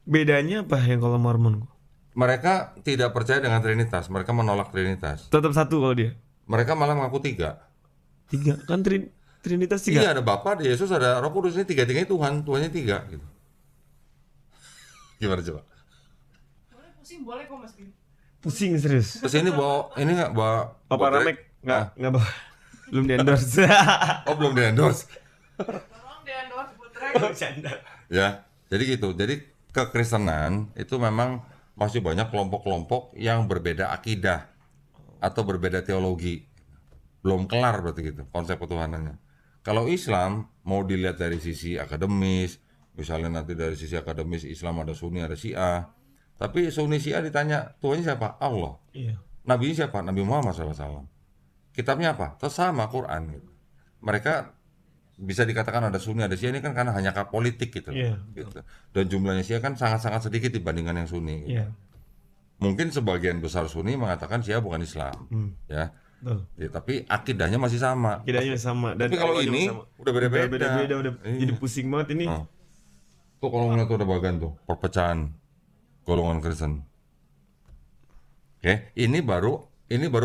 Bedanya apa yang kalau Mormon? Mereka tidak percaya dengan Trinitas, mereka menolak Trinitas. Tetap satu kalau dia. Mereka malah mengaku 3. 3 kan Trinitas 3. Iya, ada Bapa, ada Yesus, ada Roh Kudus, ini 3-tiganya Tuhan, Tuhannya 3 gitu. Gimana coba? Pusing boleh kok Mas Bin. Pusing serius. Terus ini bawa ini nggak bawa Papa Ramek nggak bawa. Belum di endorse. Oh, belum di endorse. Tolong di endorse Putra. Ya, jadi gitu. Jadi kekristenan itu memang masih banyak kelompok-kelompok yang berbeda akidah atau berbeda teologi. Belum kelar berarti gitu konsep ketuhanannya. Kalau Islam mau dilihat dari sisi akademis, misalnya nanti dari sisi akademis Islam ada Sunni, ada Syiah. Tapi Sunni Syiah ditanya, Tuhannya siapa? Allah. Iya. Nabi siapa? Nabi Muhammad SAW. Kitabnya apa? Sama Quran gitu. Mereka bisa dikatakan ada Sunni, ada Syiah ini kan karena hanya politik gitu. Iya. Gitu. Dan jumlahnya Syiah kan sangat-sangat sedikit dibandingkan yang Sunni gitu. Iya. Mungkin sebagian besar Sunni mengatakan Syiah bukan Islam, ya. Betul. Ya, tapi akidahnya masih sama. Akidahnya sama dan Tapi kalau awalnya ini sama. udah beda-beda. udah Iya. jadi pusing banget ini. Tuh kalau ngeliat tuh ada bagian tuh perpecahan golongan Kristen. Oke, ini baru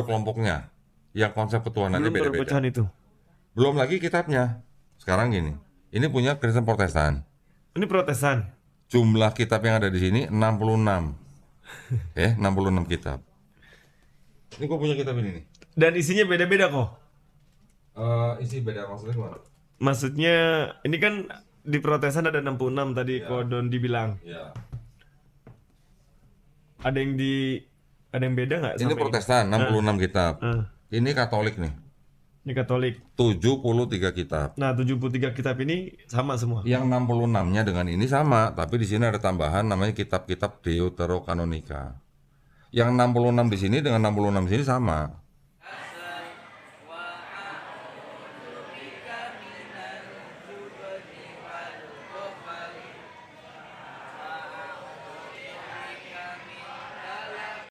kelompoknya yang konsep ketuhanannya Belum beda-beda. perpecahan itu. Belum lagi kitabnya. Sekarang gini, ini punya Kristen Protestan. Ini Protestan. Jumlah kitab yang ada di sini 66. 66 kitab. Ini gue punya kitab ini nih. Dan isinya beda-beda kok. Isi beda maksudnya gimana? Maksudnya ini kan di Protestan ada 66 tadi Kodon dibilang. Ya. Ada yang beda nggak? Ini sama Protestan 66 kitab. Ah. Ini Katolik nih. Ini Katolik. 73 kitab. Nah, 73 kitab ini sama semua. Yang 66-nya dengan ini sama, tapi di sini ada tambahan namanya kitab-kitab Deuterokanonika. Yang 66 di sini dengan 66 di sini sama.